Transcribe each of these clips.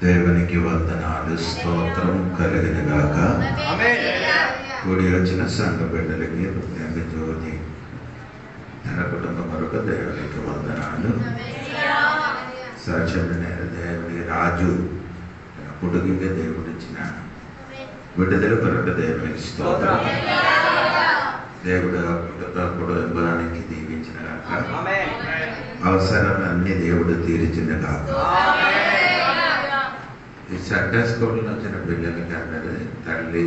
దేవునికి వందనాలు, స్తోత్రం కలిగినగాక. కూడి వచ్చిన సంఘ బిడ్డలకి హృదయ జ్యోతి తన కుటుంబం వరకు దేవునికి వందనాలు. సచమైన దేవుని రాజు పుడుగిగా దేవుడిచ్చిన విడుదల కొరకు దేవునికి స్తోత్రం. దేవుడు కుటుంబానికి దీవించిన గాక, అవసరాలన్నీ దేవుడు తీర్చిన గాక. ఈ సండే స్కూల్ వచ్చిన పిల్లలకి అందరూ తల్లి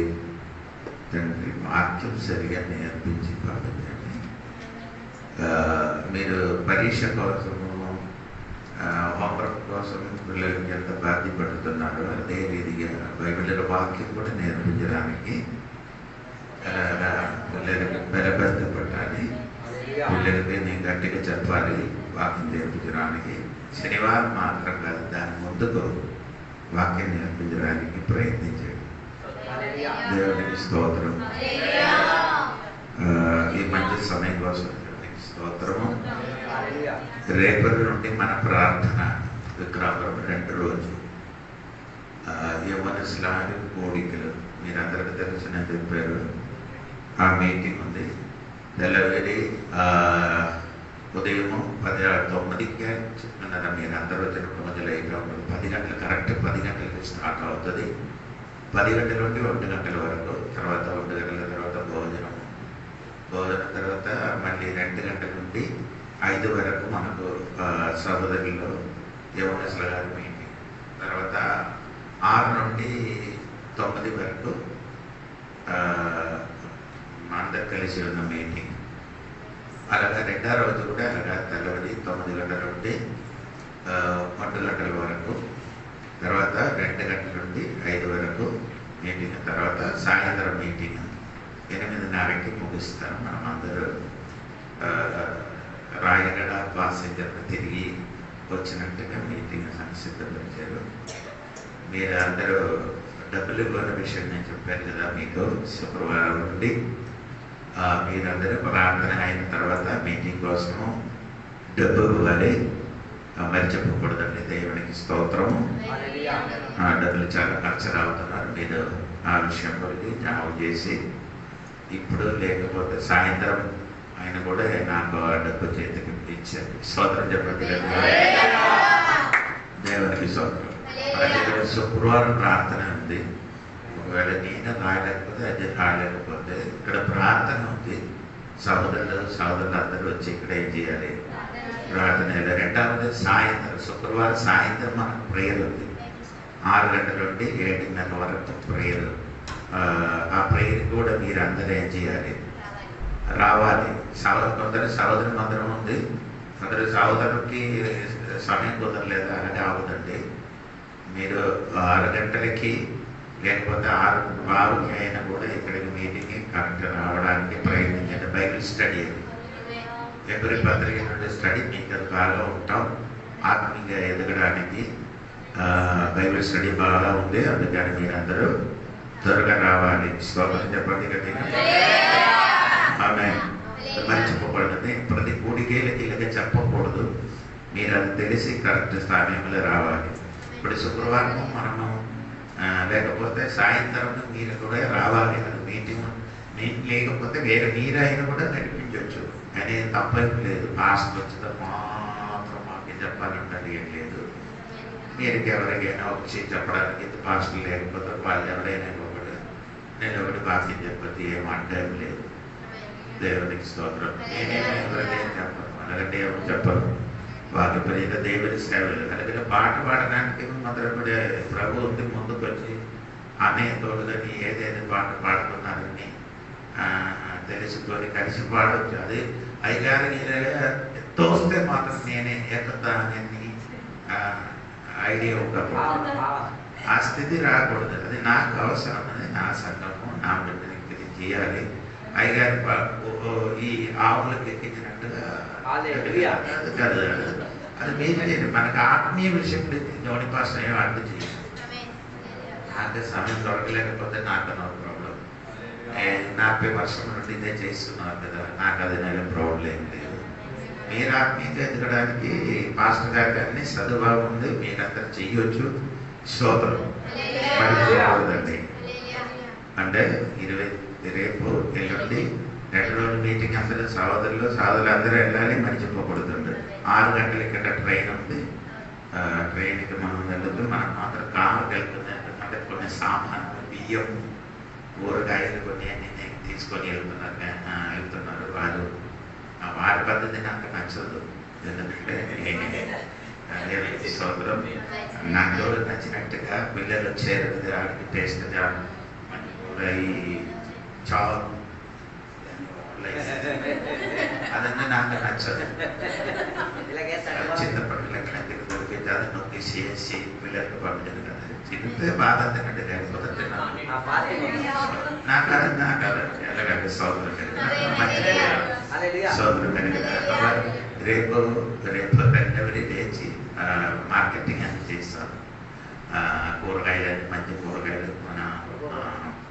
తండ్రి వాక్యం సరిగా నేర్పించి పంపించండి. మీరు పరీక్ష కోసము హోంవర్క్ కోసం పిల్లలకి ఎంత బాధ్యపడుతున్నారో అదే రీతిగా బైబిల్ వాక్యం కూడా నేర్పించడానికి పిల్లలకి బలబద్ధపడాలి. పిల్లలకి నేను గట్టిగా చెప్పాలి. వాక్యం నేర్పించడానికి శనివారం మాత్రం కాదు, దాని ముందుకు వాక్యం నేర్పించడానికి ప్రయత్నించండి. దేవునికి స్తోత్రం. ఈ మంచి సమయం కోసం స్తోత్రము. రేపటి నుండి మన ప్రార్థన విక్రమం 2 రోజు యవనస్తుల కోడికలు మీరందరికీ తెలిసిన చెప్పారు. ఆ మీటింగ్ ఉంది. తెల్లవేడి ఉదయం 9కి చెప్తున్నారా మీరు అందరూ వచ్చినప్పుడు మధ్యలో 10 గంటలు కరెక్ట్ 10 గంటలకి స్టార్ట్ అవుతుంది. 10 గంటల నుండి 1 గంటల వరకు, తర్వాత 1 గంటల తర్వాత భోజనం తర్వాత మళ్ళీ 2 గంటల నుండి 5 వరకు మనకు సహోదరులు యవనస్తుల గారి మీటింగ్. తర్వాత 6 నుండి 9 వరకు అందరు కలిసి ఉన్న మీటింగ్. అలాగా 2వ రోజు కూడా అలాగా తెల్లవారి 9 గంటల నుండి 1 గంటల వరకు, తర్వాత 2 గంటల నుండి 5 వరకు మీటింగ్. తర్వాత సాయంత్రం మీటింగ్ 8:30కి ముగిస్తాను. మనం అందరూ రాయగడ పాసెంజర్ తిరిగి వచ్చినట్టుగా మీటింగ్ సిద్ధపరిచారు. మీరు అందరూ డబ్బులు ఇవ్వని విషయం నేను చెప్పాను కదా మీకు. శుక్రవారం నుండి మీరందరూ ప్రార్థన అయిన తర్వాత మీటింగ్ కోసము డబ్బు ఇవ్వాలి, మరి చెప్పకూడదండి. దేవునికి స్తోత్రము. డబ్బులు చాలా ఖర్చు అవుతున్నారు. మీరు ఆ విషయం గురించి జాబ్ చేసి ఇప్పుడు లేకపోతే సాయంత్రం ఆయన కూడా నాకు డబ్బు చేతికి ఇచ్చారు. స్తోత్రం చెప్పండి. దేవునికి స్తోత్రం. మన శుక్రవారం ప్రార్థన ఉంది. ఒకవేళ నేను రాయలేకపోతే అది రాయలేకపోతే ఇక్కడ ప్రార్థన ఉంది. సహోదరులు అందరూ వచ్చి ఇక్కడ ఏం చేయాలి? ప్రార్థన. 2వది సాయంత్రం, శుక్రవారం సాయంత్రం మనకు ప్రేయర్ ఉంది. 6 గంటల నుండి 7:30 వరకు ప్రేయర్. ఆ ప్రేయర్ కూడా మీరు అందరూ ఏం చేయాలి? రావాలి. కొందరు సహోదరు మందిరం ఉంది, కొందరు సహోదరుకి సమయం కుదరలేదు. అలాగే అవుతుంది. మీరు 6 గంటలకి లేకపోతే 6:05 అయినా కూడా ఇక్కడికి మీటింగ్ కరెక్ట్ రావడానికి ప్రయత్నించండి. బైబిల్ స్టడీ అది ఎవరి పత్రిక నుండి స్టడీ మీకు అది బాగా ఉంటాం. ఆత్మీయంగా ఎదగడానికి బైబిల్ స్టడీ బాగా ఉంది. అందుకని మీరందరూ త్వరగా రావాలి. స్తోత్రం చెప్పండి కదా. ఆమె మర్చిపోకూడదు. ప్రతి కూడికేళ్ళకి ఇలాగే చెప్పకూడదు. మీరు అది తెలిసి కరెక్ట్ సమయంలో రావాలి. ఇప్పుడు శుక్రవారం మనము లేకపోతే సాయంత్రం మీరు కూడా రావాలి. అది మీటింగ్ లేకపోతే వేరే మీరైనా కూడా నడిపించవచ్చు. కానీ తప్పేం లేదు. పాస్టర్ వచ్చిన మాత్రం మాకు చెప్పాలంటే ఏం లేదు. మీరు ఎవరికైనా వచ్చి చెప్పడానికి పాస్టర్ లేకపోతే వాళ్ళు ఎవరైనా ఒకటి నేను ఒకటి వాక్యం చెప్పొద్దు, ఏం అడ్డం లేదు. దేవునికి స్తోత్రం. నేనేమో ఎవరికైనా చెప్పను, అలాగంటే ఎవరు చెప్పరు. వాకి ప్రియత దేవుని సేవలు. అలాగే పాట పాడడానికి మాత్రం కూడా ప్రభు ఉంది ముందుకు వచ్చి అనే తోడుదని ఏదైనా పాట పాడుతున్నారని తెలుసుకొని కలిసి పాడవచ్చు. అది అయ్యగారికి తోస్తే మాత్రం నేనే ఎక్కుతానని ఐడియా ఉండకూడదు. ఆ స్థితి రాకూడదు. అది నాకు అవసరం. అది నా సంఘము, నా బిడ్డకి చేయాలి. అయ్యగారి ఈ ఆవులకు ఎక్కించినట్టుగా కాదు. అది మీరు మనకు ఆత్మీయ విషయం జోని పాస్టర్ ఏమో అర్థం చేయాలి. నాకు సమయం దొరకలేకపోతే నాకు నో ప్రాబ్లం. 40 వర్షం నుండి ఇదే చేస్తున్నారు కదా, నాకు అది ప్రాబ్లం లేదు. మీరు ఆత్మీయంగా ఎదగడానికి పాస్టర్ గారికి అన్ని సదుభావం ఉంది. మీరందరూ చెయ్యొచ్చు. స్తోత్రం. మర్చిపోకూడదండి. అంటే రేపు ఎల్లుండి 2 రోజులు మీటింగ్ అందరూ సోదరులు అందరూ వెళ్ళాలి, మర్చిపోకూడదండి. 6 గంటలకి ఇక్కడ ట్రైన్ ఉంది. ట్రైన్కి మనం వెళ్ళదు, మనం మాత్రం కారు వెళ్తుంది. ఎందుకంటే కొన్ని సామాన్లు, బియ్యం, కూరగాయలు కొన్ని అన్ని తీసుకొని వెళ్తున్నారు వారు. వారి పద్ధతి నాకు నచ్చదు. ఎందుకంటే సోదరం నాకు నచ్చినట్టుగా పిల్లలు వచ్చారు, వాడికి టేస్ట్గా ఈ చావు అదన్నీ నాకు నచ్చదు. చిన్నప్పటి లెక్కన దొరికితే అది నొక్కి చేసి పిల్లలకు పంపించదు కదా. తింటే బాధ తినండి, లేకపోతే తిన్నాను నాకు ఎలాగంటే సోదరు రేపు రెండవది లేచి మార్కెటింగ్ అని చేస్తాను. కూరగాయలు, మంచి కూరగాయలు మన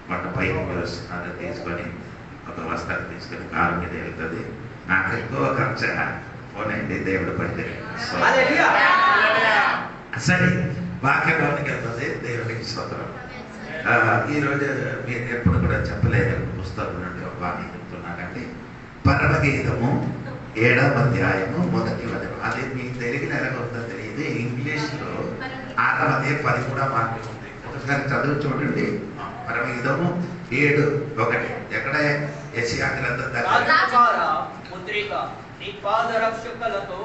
వంట పైన వస్తున్నారు తీసుకొని ఒక వస్త్రాలు తీసుకొని కారు మీద వెళ్తుంది. నాకు ఎక్కువ ఖర్చు పోనండి, దేవుడు పడితే. సరే, వాక్యంలోనికి వెళ్తుంది. దేవుడికి స్తోత్రం. ఈరోజు మీరు ఎప్పుడు కూడా చెప్పలేదు పుస్తకం నుండి ఒక వాక్యం చెప్తున్నానండి. పరమగీతము 7వ అధ్యాయము 1వ వచనం. అది మీకు తెలుగులో ఎలాగ ఉందో తెలియదు, ఇంగ్లీష్లో 6వ అధ్యాయం 13వ వాక్యం ఉంది. ఒకసారి చదువు చూడండి. పరమగీతము 7:1. ఎక్కడ? యెషయా గ్రంథం నీ పాదరక్షకులతో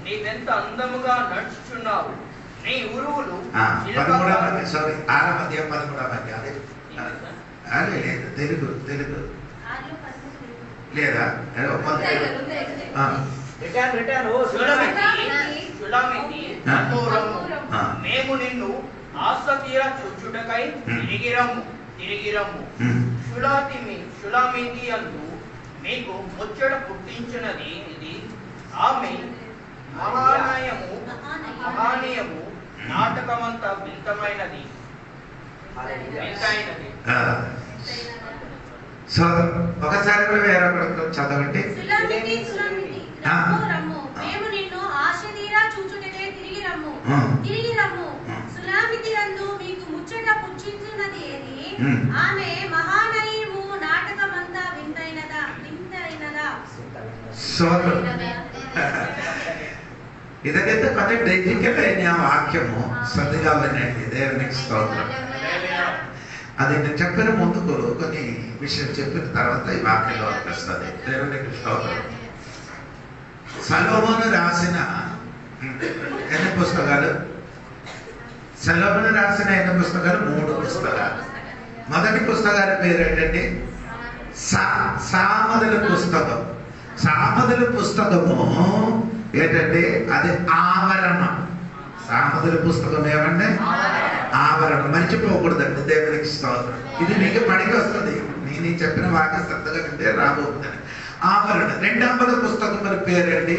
నీవెంత అందముగా నడుచుచున్నావు, నీ ఉరువులు 6వ అధ్యాయం 13వ వాక్యం. అదే లేదు, తెలుగు లేదా? మేము నిన్ను ఆసక్తిగా చూచుటకై తిరిగి రమ్ము. షులామితి అందు మీకు ముచ్చట పుట్టించినది ఇది. ఆమె మహానీయము నాటకమంతా వింతైనది. ఒకసారి కూడా వేరే చదవండి. మేము నిన్ను ఆశతీరా చూచుటకే తిరిగి రమ్ము. సులామితి యందు మీకు ముచ్చట పుట్టించినది ఏది? ఆమె మహానీయము నాటకమంతా వింతైనదా. ಇದಕ್ಕಿಂತ ಮತ್ತೆ ಡೈಜಿಕಲ್ వాక్యము శ్రద్ధగా వినండి. దేవునికి స్తోత్రం. అది నేను చెప్పిన ముందుకు కొన్ని విషయం చెప్పిన తర్వాత ఈ వాక్యంలో వస్తుంది. దేవునికి స్తోత్రం. సొలొమోను రాసిన ఎన్ని పుస్తకాలు? సొలొమోను రాసిన ఎన్ని పుస్తకాలు? 3 పుస్తకాలు. మొదటి పుస్తకాల పేరు ఏంటండి? సామెతల పుస్తకం. సామెతల పుస్తకము ఏంటంటే అది ఆవరణం. సామెతల పుస్తకం ఏమంటే ఆవరణం. మర్చిపోకూడదండి. దేవునికి స్తోత్రం. ఇది మీకు పనికి వస్తుంది. నేను చెప్పిన వాక్యం శ్రద్ధగా వింటే రాబోతుందని. ఆవరణ. 2వ పుస్తకం మరి పేరండి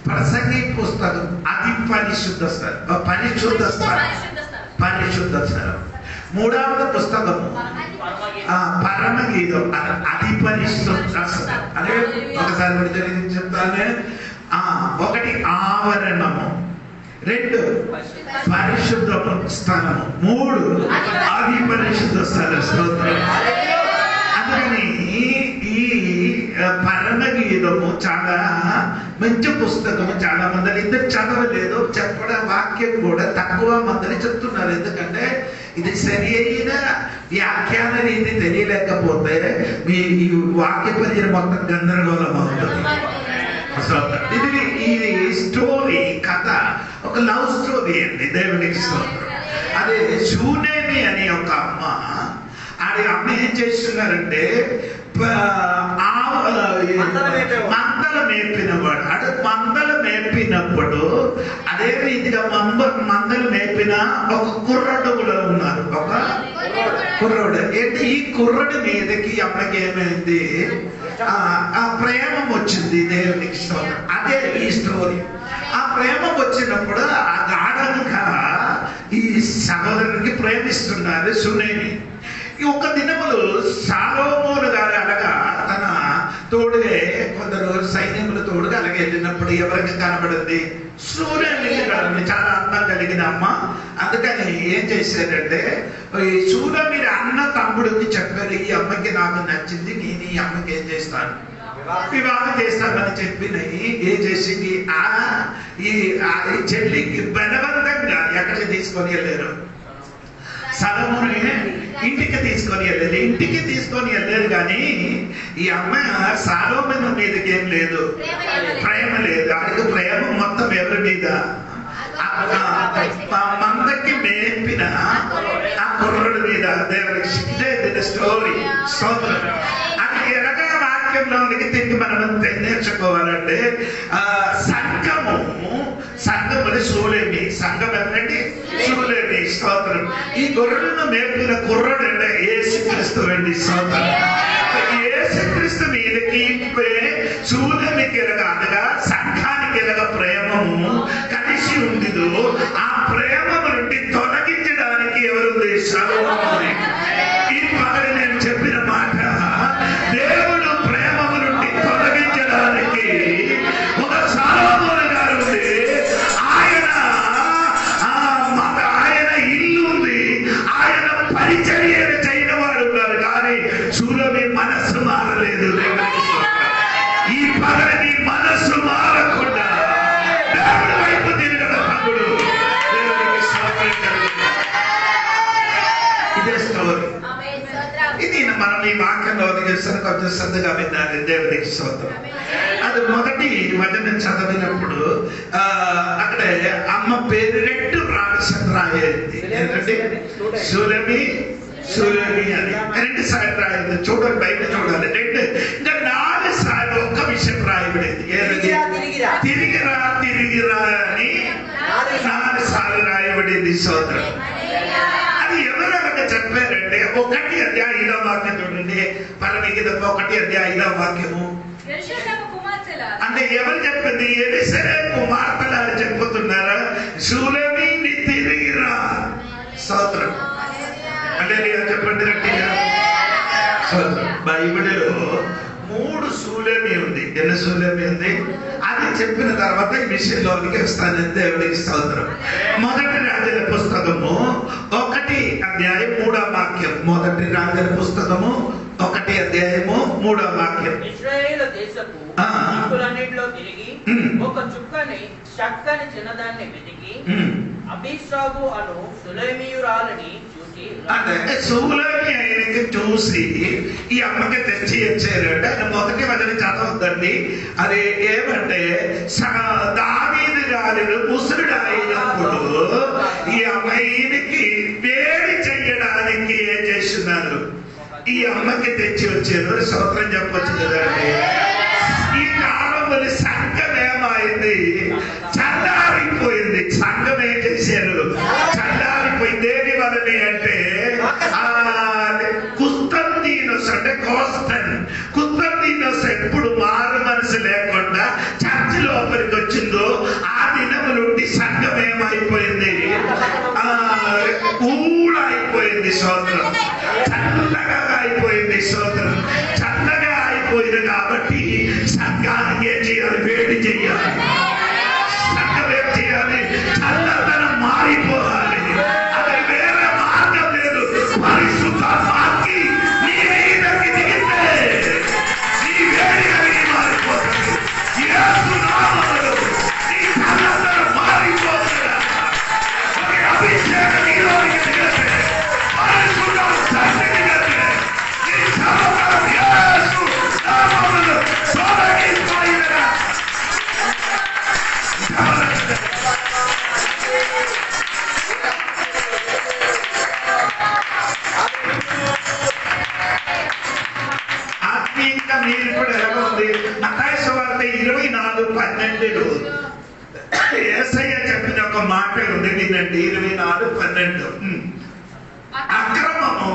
ప్రసంగి పుస్తకం. అది పరిశుద్ధ స్థలం. పరిశుద్ధ స్థలం. 3వ పుస్తకము పరమగీతం. అది పరిశుద్ధ స్థలం. అదే ఒకసారి కూడా తెలియదు చెప్తానే. 1 ఆవరణము, 2 పరిశుద్ధ స్థలము, 3 అది పరిశుద్ధ స్థలం. స్తోత్రం. అందుకని ఈ పరమగీతము చాలా మంచి పుస్తకము. చాలా మంది ఇద్దరు చదవలేదు. చెప్పడం వాక్యం కూడా తక్కువ మందిని చెప్తున్నారు. ఎందుకంటే ఇది సరి అయిన వ్యాఖ్యాన రీతి తెలియలేకపోతే మీ ఈ వాక్య పరిచయం మొత్తం గందరగోళం అవుతుంది. ఇది స్టోరీ, కథ, ఒక లవ్ స్టోరీ అండి. దేవునికి స్తోత్రం. అదే షూనేమి అనే ఒక అమ్మ ఏం చేస్తున్నారంటే మందలు మేపినవాడు. అదే మందలు మేపినప్పుడు అదే రీతిగా మందలు మేపిన ఒక కుర్రడు కూడా ఉన్నారు. ఒక కుర్రడు. ఏంటి ఈ కుర్రడి మీదకి అమ్మకి ఏమైంది? ఆ ప్రేమం వచ్చింది. దేవునికి స్తోత్రం. అదే ఈ స్టోరీ. ఆ ప్రేమం వచ్చినప్పుడు ఆ గాఢంగా ఈ సహోదరునికి ప్రేమిస్తున్నారు సునేమి. ఒక దినములు సొలొమోను గారు అనగా తన తోడుగా కొందరు సైన్యములు తోడుగా అలాగే వెళ్ళినప్పుడు ఎవరికి కనబడింది? సూర్యునికి కనబడింది. చాలా అందం కలిగిన అమ్మ. అందుకని ఏం చేశారంటే ఈ సూర్యుని అన్న తమ్ముడికి చెప్పారు, ఈ అమ్మకి నాకు నచ్చింది, నేను ఈ అమ్మకి ఏం చేస్తాను, వివాహం చేస్తామని చెప్పినవి ఏం చేసింది? ఈ చెల్లికి బలవంతంగా ఎక్కడికి తీసుకొని వెళ్ళారు? సలముని ఇంటికి తీసుకొని వెళ్ళారు. ఇంటికి తీసుకొని వెళ్ళారు కానీ ఈ అమ్మాయి సాలోమోను మీదకి ఏం లేదు, ప్రేమ లేదు. ఆడికి ప్రేమ మొత్తం ఎవరి మీద? మందకి మేపిన ఆ కుర్రుడి మీద. దేవుడికి స్టోరీ స్తోత్రం. అది ఎరగా వాక్యంలోనికి తిరిగి మనం నేర్చుకోవాలంటే సంఘముని సూలేమి, సంఘం ఏంటంటే సూలేమి. స్తోత్రం. ఈ గొర్రెలను మేపిన కుర్రుడు అంటే యేసుక్రీస్తు అండి. స్తోత్రం. యేసుక్రీస్తు మీదకి సూలేమికి ఎరగా సంఘానికి ఎరగా ప్రేమము కలిసి ఉండిదో ఆ ప్రేమ నుండి తొలగించడానికి ఎవరుంది? సలోమోను. ఈ పగలు నేను చెప్పిన మాట, దేవుడు ప్రేమము నుండి తొలగించడానికి ఒక సలోమోను గారు ఉంది. ఆయన ఇల్లు ఉంది, ఆయన పరిచర్య చేయని వాడు ఉన్నారు. కానీ సూలమి మనస్సు మారలేదు. ఈ పగలు నీ మనస్సు మారకుండా దేవుడి వైపు తిరగడం తమ్ముడు. ఇదే స్టోరీ. ఇది మనం ఈ వాక్యంలో ఒదిగిస్తాను, కొంచెం శ్రద్ధగా విన్నారు. దేవుడికి స్తోత్రం. అది మొదటి వచనం చదివినప్పుడు అక్కడ అమ్మ పేరు 2 ప్రాణశబ్దం రాయింది. ఏంటంటే సూలమి అని 2 సార్లు రాయింది. చూడండి, బయట చూడాలి. 2 ఇంకా 4 సార్లు ఒక్క విషయం రాయబడింది. తిరిగిరా అని 4 సార్లు రాయబడింది. సోదరు, అది ఎవరెవరికి చెప్పారంటే 1 అధ్యాయం 5వ వాక్యం చూడండి. పరమిగత 1 అధ్యాయం 5వ వాక్యము అంటే ఎవరు చెప్పింది? యెరూషలేము కుమార్తెలు చెప్పుతున్నారా? సూలమిని తిరిగిరా. స్తోత్రం. హల్లెలూయా చెప్పండి గట్టిగా. బైబిల్లో 3 సూలమి ఉంది. ఎన్ని సూలమి ఉంది? అది చెప్పిన తర్వాత ఈ విషయంలోనికి వస్తాను. దేవుడికి స్తోత్రం. మొదటి రాజుల పుస్తకము 1 అధ్యాయం 3వ వాక్యం. మొదటి రాజుల పుస్తకము 1 అధ్యాయము 3వ వాక్యం. ఇశ్రాయేలు దేశపు దిక్కులన్నిటిలో తిరిగి ఒక చక్కని చిన్నదాన్ని వెతికి అబీషాగు అను సులెమీయురాలిని సూలమి ఆయనకి చూసి ఈ అమ్మకి తెచ్చి ఇచ్చారంటే ఆయన మొదటి వచనం చదవద్దండి. అది ఏమంటే దావీదు గారిని ముసలుడు అయినప్పుడు ఈ అమ్మాయికి వేడి చెయ్యడానికి ఏం చేస్తున్నారు? ఈ అమ్మకి తెచ్చి వచ్చారు. స్తోత్రం చెప్పొచ్చు కదండి. ఈ కాలంలో సంఘం ఏమైంది? చల్లారిపోయింది. సంఘం ఏం చేశారు? చల్లారిపోయింది. దేని వలని అంటే కుస్తీనోస్ అంటే కుస్తీనోస్ ఎప్పుడు మారు మనసు లేకుండా చర్చి లోపలికి వచ్చిందో ఆ దినము నుండి సంఘం ఏమైపోయింది? ఊళ్ళైపోయింది. స్తోత్రం. చల్లగా అయిపోయింది. స్తోత్రం. చల్లగా అయిపోయింది కాబట్టి సంఘానికి ఏం చేయాలి? వేడి చేయాలి. సంఘం ఏం చేయాలి? చల్లదనం మారిపోవాలి. అది వేరే మార్గం లేదు. పరిశుద్ధాత్మకి నీ మీదకి దిగితే నీ వేడి కలిగి మారిపోతుంది. యేసు నామములో నీ చల్లదనం మారిపోతుంది. అభిషేకం నీలోకి దిగితే పరిశుద్ధాత్మ దిగితే నీ చల్లదనం యేసు నామములో తొలగిపోయిన ఆత్మీయంగా మీరు ఇప్పుడు ఎలా ఉంది? మత్తయి సువార్త 24:12 యేసయ్య చెప్పిన ఒక మాట ఉంది, వినండి. 24:12 అక్రమము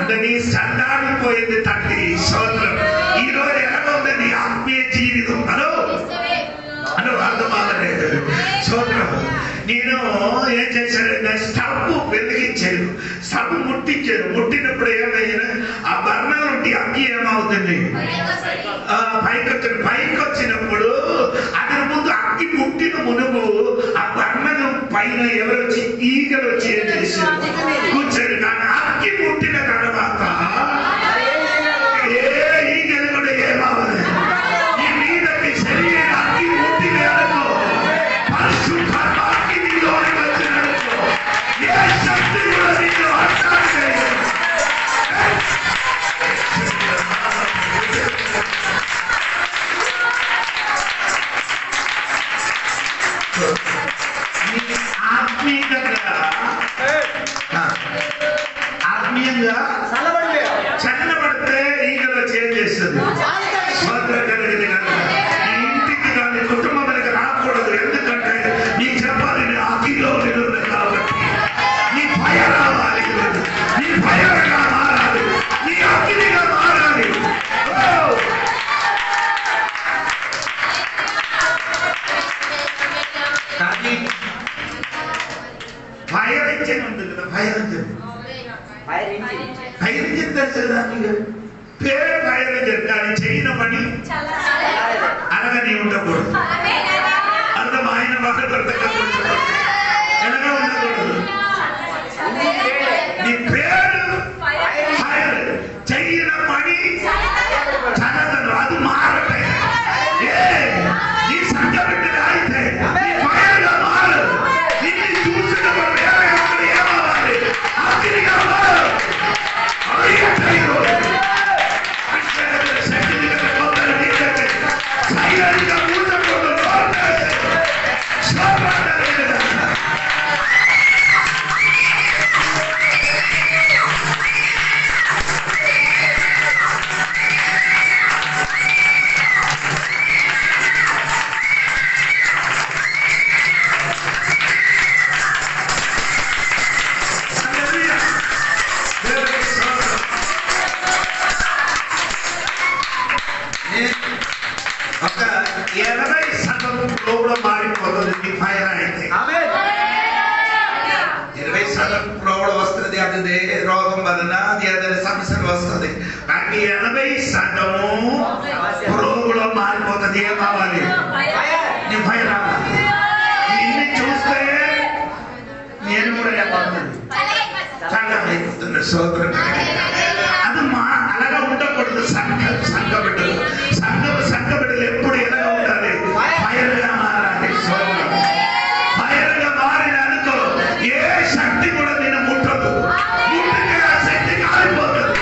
అంటే నీ చల్లారిపోయింది తల్లి. స్తోత్రం. ఈ రోజు ఎలా ఉంది నీ ఆత్మీయ జీవితం? హలో అర్థమాలేదు. స్తోత్రము. నేను ఏం చేశాను? Stove వెలిగించాను, stove ముట్టించాను. ముట్టినప్పుడు ఏమైనా ఆ బర్ణ ఏమవుతుంది? పైకి వచ్చినప్పుడు అతని ముందు అగ్గి పుట్టిన మునుపు ఆ బండను పైన ఎవరు వచ్చి ఈగలు వచ్చి ఏం చేశారు? కూర్చొని. కానీ అగ్గి పుట్టిన తర్వాత ఏ ఈగలు కూడా ఏమవ్వాలి? నీ మీదకి శరీరం అగ్గి పుట్టిన పరిశుద్ధాత్మకి నీలోకి వచ్చినప్పుడు ఏ శక్తి కూడా నీలో అర్థం చేయదు. ఆత్మీయంగా చల్లబడితే ఈగలో చేంజ్ చేస్తుంది. ఇంటికి కానీ కుటుంబానికి రాకూడదు. ఎందుకంటే నీ చెప్పాలి నీ అగ్గిలో నిలుంది కాబట్టి నీ ఫైర్ రావాలి. నీ ఫైర్గా మారాలి. నీ అగ్నిగా మారాలి. కానీ ఫైర్ ఇంజిన్ ఉంటుంది కదా, ఫైర్ ఇంజిన్. ఫైర్ ఇంజిన్ తెలుసు కదా నీకు? పేరు ఫైర్ ఇంజిన్. కానీ చేయన పని అనగానే ఉండకూడదు. అర్థమైన వాళ్ళు ఎలాగా ఉండకూడదు. నీ పేరు ఫైర్, చెయ్యిన పని చదవదు. అది మారటే నీ సంఘటన అయితే ఫైర్గా మారు. నిన్ను చూసిన వేరే ఏమవ్వాలి? అగ్నిగా మారు. ఒక 80% ఫ్లోలో మారిపోతుంది ఫైర్ అయితే. 20% ఫ్లోలో వస్తుంది. అది రోగం వలన అది ఏదైనా సమస్యలు వస్తుంది. కానీ 80% ఫ్లోలో మారిపోతుంది. ఏం కావాలి? నీ ఫైర్ రావాలి. నిన్ను చూస్తే నేను కూడా చాలా అయిపోతున్నా. సోదరు అది అలాగా ఉండకూడదు. సంఘ బిడ్డలు ఎప్పుడు ఎలాగా ఉండాలి? ఫైర్గా మారాలి. ఫైర్గా మారిన అనుకో ఏ శక్తి కూడా నేను ముట్టదు. ముట్టితే ఆ శక్తి కాలిపోతుంది.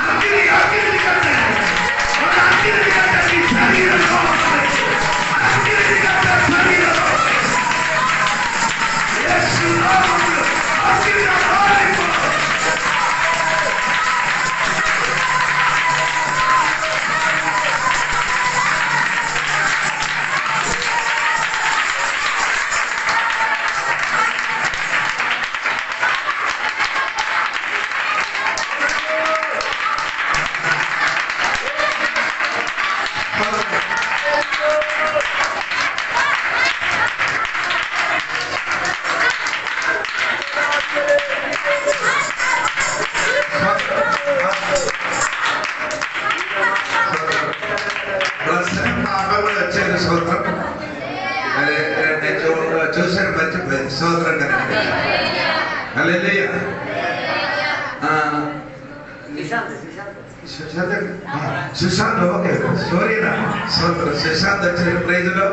అది అగ్ని కంటే శరీరంలో చూసారు మర్చిపోయింది. సోదరం కదా. హల్లెలూయా. సుశాంత్ ఓకే సోరీనా సోదరు సుశాంత్ వచ్చిన ప్రైజ్లో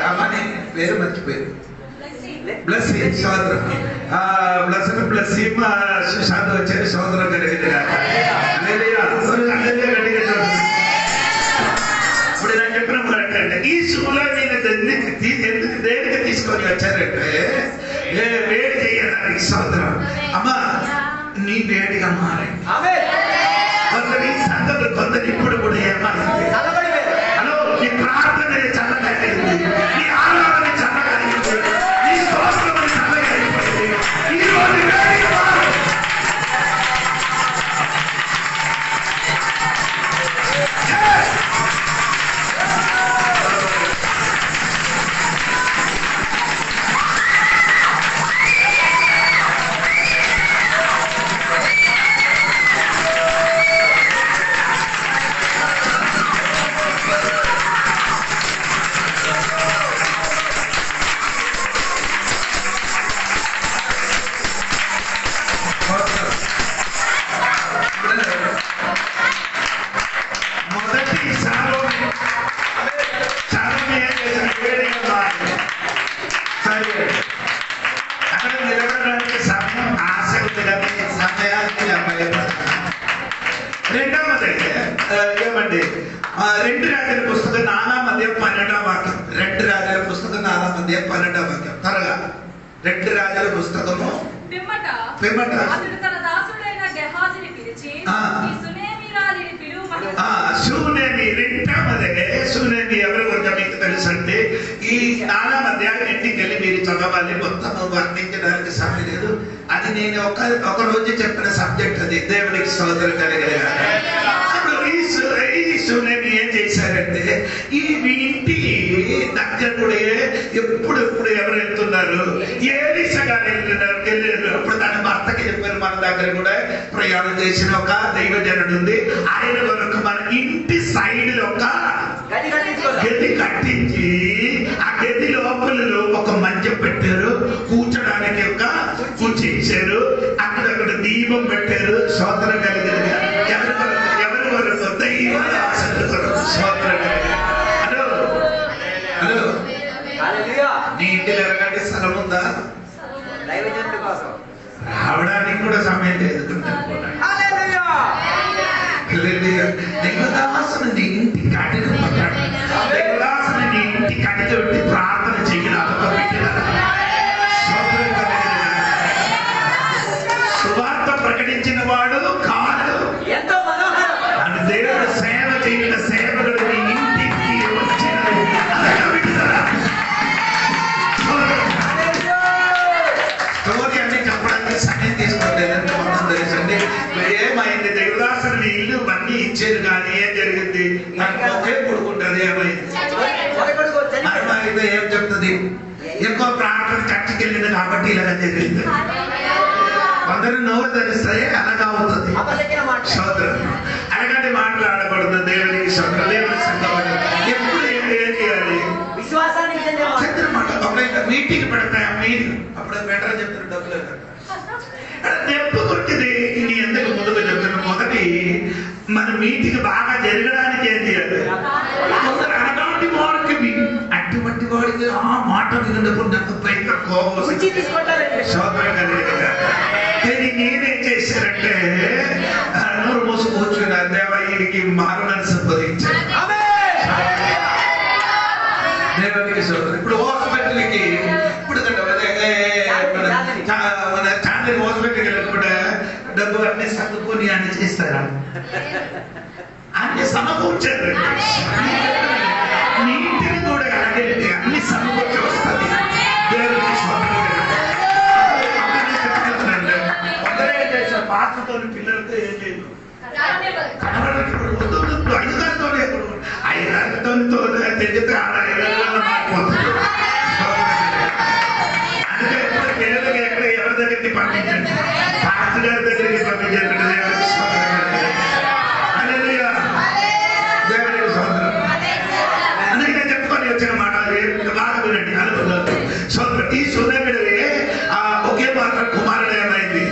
అమ్మని పేరు మర్చిపోయింది. బ్లెస్సీ సోదరం బ్లెస్సీ సుశాంత్ వచ్చేది సోదరం కలిగింది. ఇప్పుడు నేను చెప్పిన మాట అంటే ఈ శుభలో నేను దేనికి తీసుకొని వచ్చారంటే వేడి చేయడానికి. సోదరం అమ్మా నీ వేడిగా మారండి. కొందరి సంగతి కొందరు ఇప్పుడు కూడా ఏమైంది? హలో, నీ ప్రార్థన చల్లగా అయింది. నీ ఆరాధన చల్లగా అయింది. నీ స్తోత్రం చల్లగా అయిపోయింది. ఈ రోజు వేడిగా మారు. మొదటి సాలోమి ఏం చేశారు? సరే, అక్కడ నిలబడడానికి సమయం ఆశ ఉంది కానీ సమయానికి రెండవది ఏమండి, 2 రాజుల పుస్తకం 4:12 వాక్యం. 2 రాజుల పుస్తకం 4:12 వాక్యం. త్వరగా 2 రాజుల పుస్తకము పిమ్మట అతడు తన దాసుడైన గెహాజీని పిలిచి ఈ సునేమిరాలిని పిలువమని. శూనేమి రెండవదే. శూనేమి ఎవరి గురించి మీకు తెలుసంటే ఈ 4వ అధ్యాయం ఇంటికి వెళ్ళి మీరు చదవాలి. మొత్తం వర్ణించడానికి సమయం లేదు. అది నేను ఒక రోజు చెప్పిన సబ్జెక్ట్. అది దేవునికి స్తోత్రం కలిగిన. ఈ శూనేమి ఏం చేశారంటే ఈ ఇంటి దగ్గర కూడా ఎప్పుడు ఎవరు వెళ్తున్నారు? ఎలీషా గారు వెళ్ళారు. అప్పుడు తన భర్తకి చెప్పారు, మన దగ్గర కూడా ప్రయాణం చేసిన ఒక దైవజనుడు ఉంది, ఆయన కొరకు మన ఇంటి సైడ్ లో ఒక గది కట్టించి ఆ గది లోపల ఒక మంచం పెట్టారు, కూర్చోడానికి ఒక కుర్చీ ఇచ్చారు, అక్కడక్కడ దీపం పెట్టారు. స్తోత్రం కలిగిన ఎవరి కొరకు? దైవ దాసుల కొరకు. స్తోత్రం కలిగిన. హలో, నీ ఇంటిలో ఎరగండి స్థలం ఉందా? రావడానికి కూడా సమయం లేదు. దైవదాసుని నీ ఇంటి కటిక దైవదాసుని నీ ఇంటి కటిక పెట్టి ప్రార్థన చెయ్యాలి. సువార్త ప్రకటించిన వాడు కాదు, అది దేవుడు సేవ చేసిన సేవకుడు నీ ఇంటికి వచ్చిన స్టోరీ అన్ని చెప్పడానికి సమయం తీసుకోలేదంటే మొత్తం తెలుసండి. ఏమైంది? దేవదాసుని ఇల్లు అన్ని ఇచ్చారు కానీ ఏం జరిగింది? నాకు ఒకే కొడుకుంటుంది. ఏమైంది? ఏం చెప్తుంది? ఎక్కువ ప్రార్థన చర్చకి వెళ్ళింది కాబట్టి ఇలాగ జరిగింది. కొందరు నోరు ధరిస్తాయి, అలాగా అవుతుంది. అలాగంటే మాట్లాడకూడదు. దేవునికి దేవుని సంగతి ఎప్పుడు ఏం చేయాలి? మీటింగ్ పెడతాయి. మీటింగ్ అప్పుడు బెటర్ చెప్తారు, డబ్బులు దెబ్బ కొట్టింది. ఇది ఎందుకు ముందుకు చెప్తున్నా? మొదటి మన మీటింగ్ బాగా జరగడానికి ఏం చేయాలి? అటువంటి వాడికి ఆ మాట విన్నప్పుడు నాకు పైగా కోపం. కానీ నేనేం చేశానంటే నోరు మోసు కూర్చున్నా, దేవానికి మారు మనసు పొందించాను. దేవునికి సోదరు. ఇప్పుడు హాస్పిటల్కి ఇప్పుడు మన చాంద్రి హాస్పిటల్కి వెళ్ళినప్పుడు డబ్బు అన్ని సర్దుకొని అన్ని చేస్తారా? అన్ని సమకూర్చారు. నీటిని కూడా అలాగే అన్ని సమకూర్చి వస్తుంది. దేవునికి కొందరే చేశారు. పాత్రతో పిల్లలతో ఏం లేదు. కనబడకి ఇప్పుడు 5 గారితో 5 గారితో తెలిగితే మారిపోతుంది. అందుకే ఇప్పుడు పిల్లలకి ఎక్కడ ఎవరి దగ్గరికి పంపించండి? పాస్టర్ గారి దగ్గరికి పంపించండి. దేవునికి సోదరం. అందుకే నేను చెప్పుకొని వచ్చిన మాట బాగా వినండి. ఈ సుధవిడే ఒకే మాత్రం కుమారుడు ఏమైంది?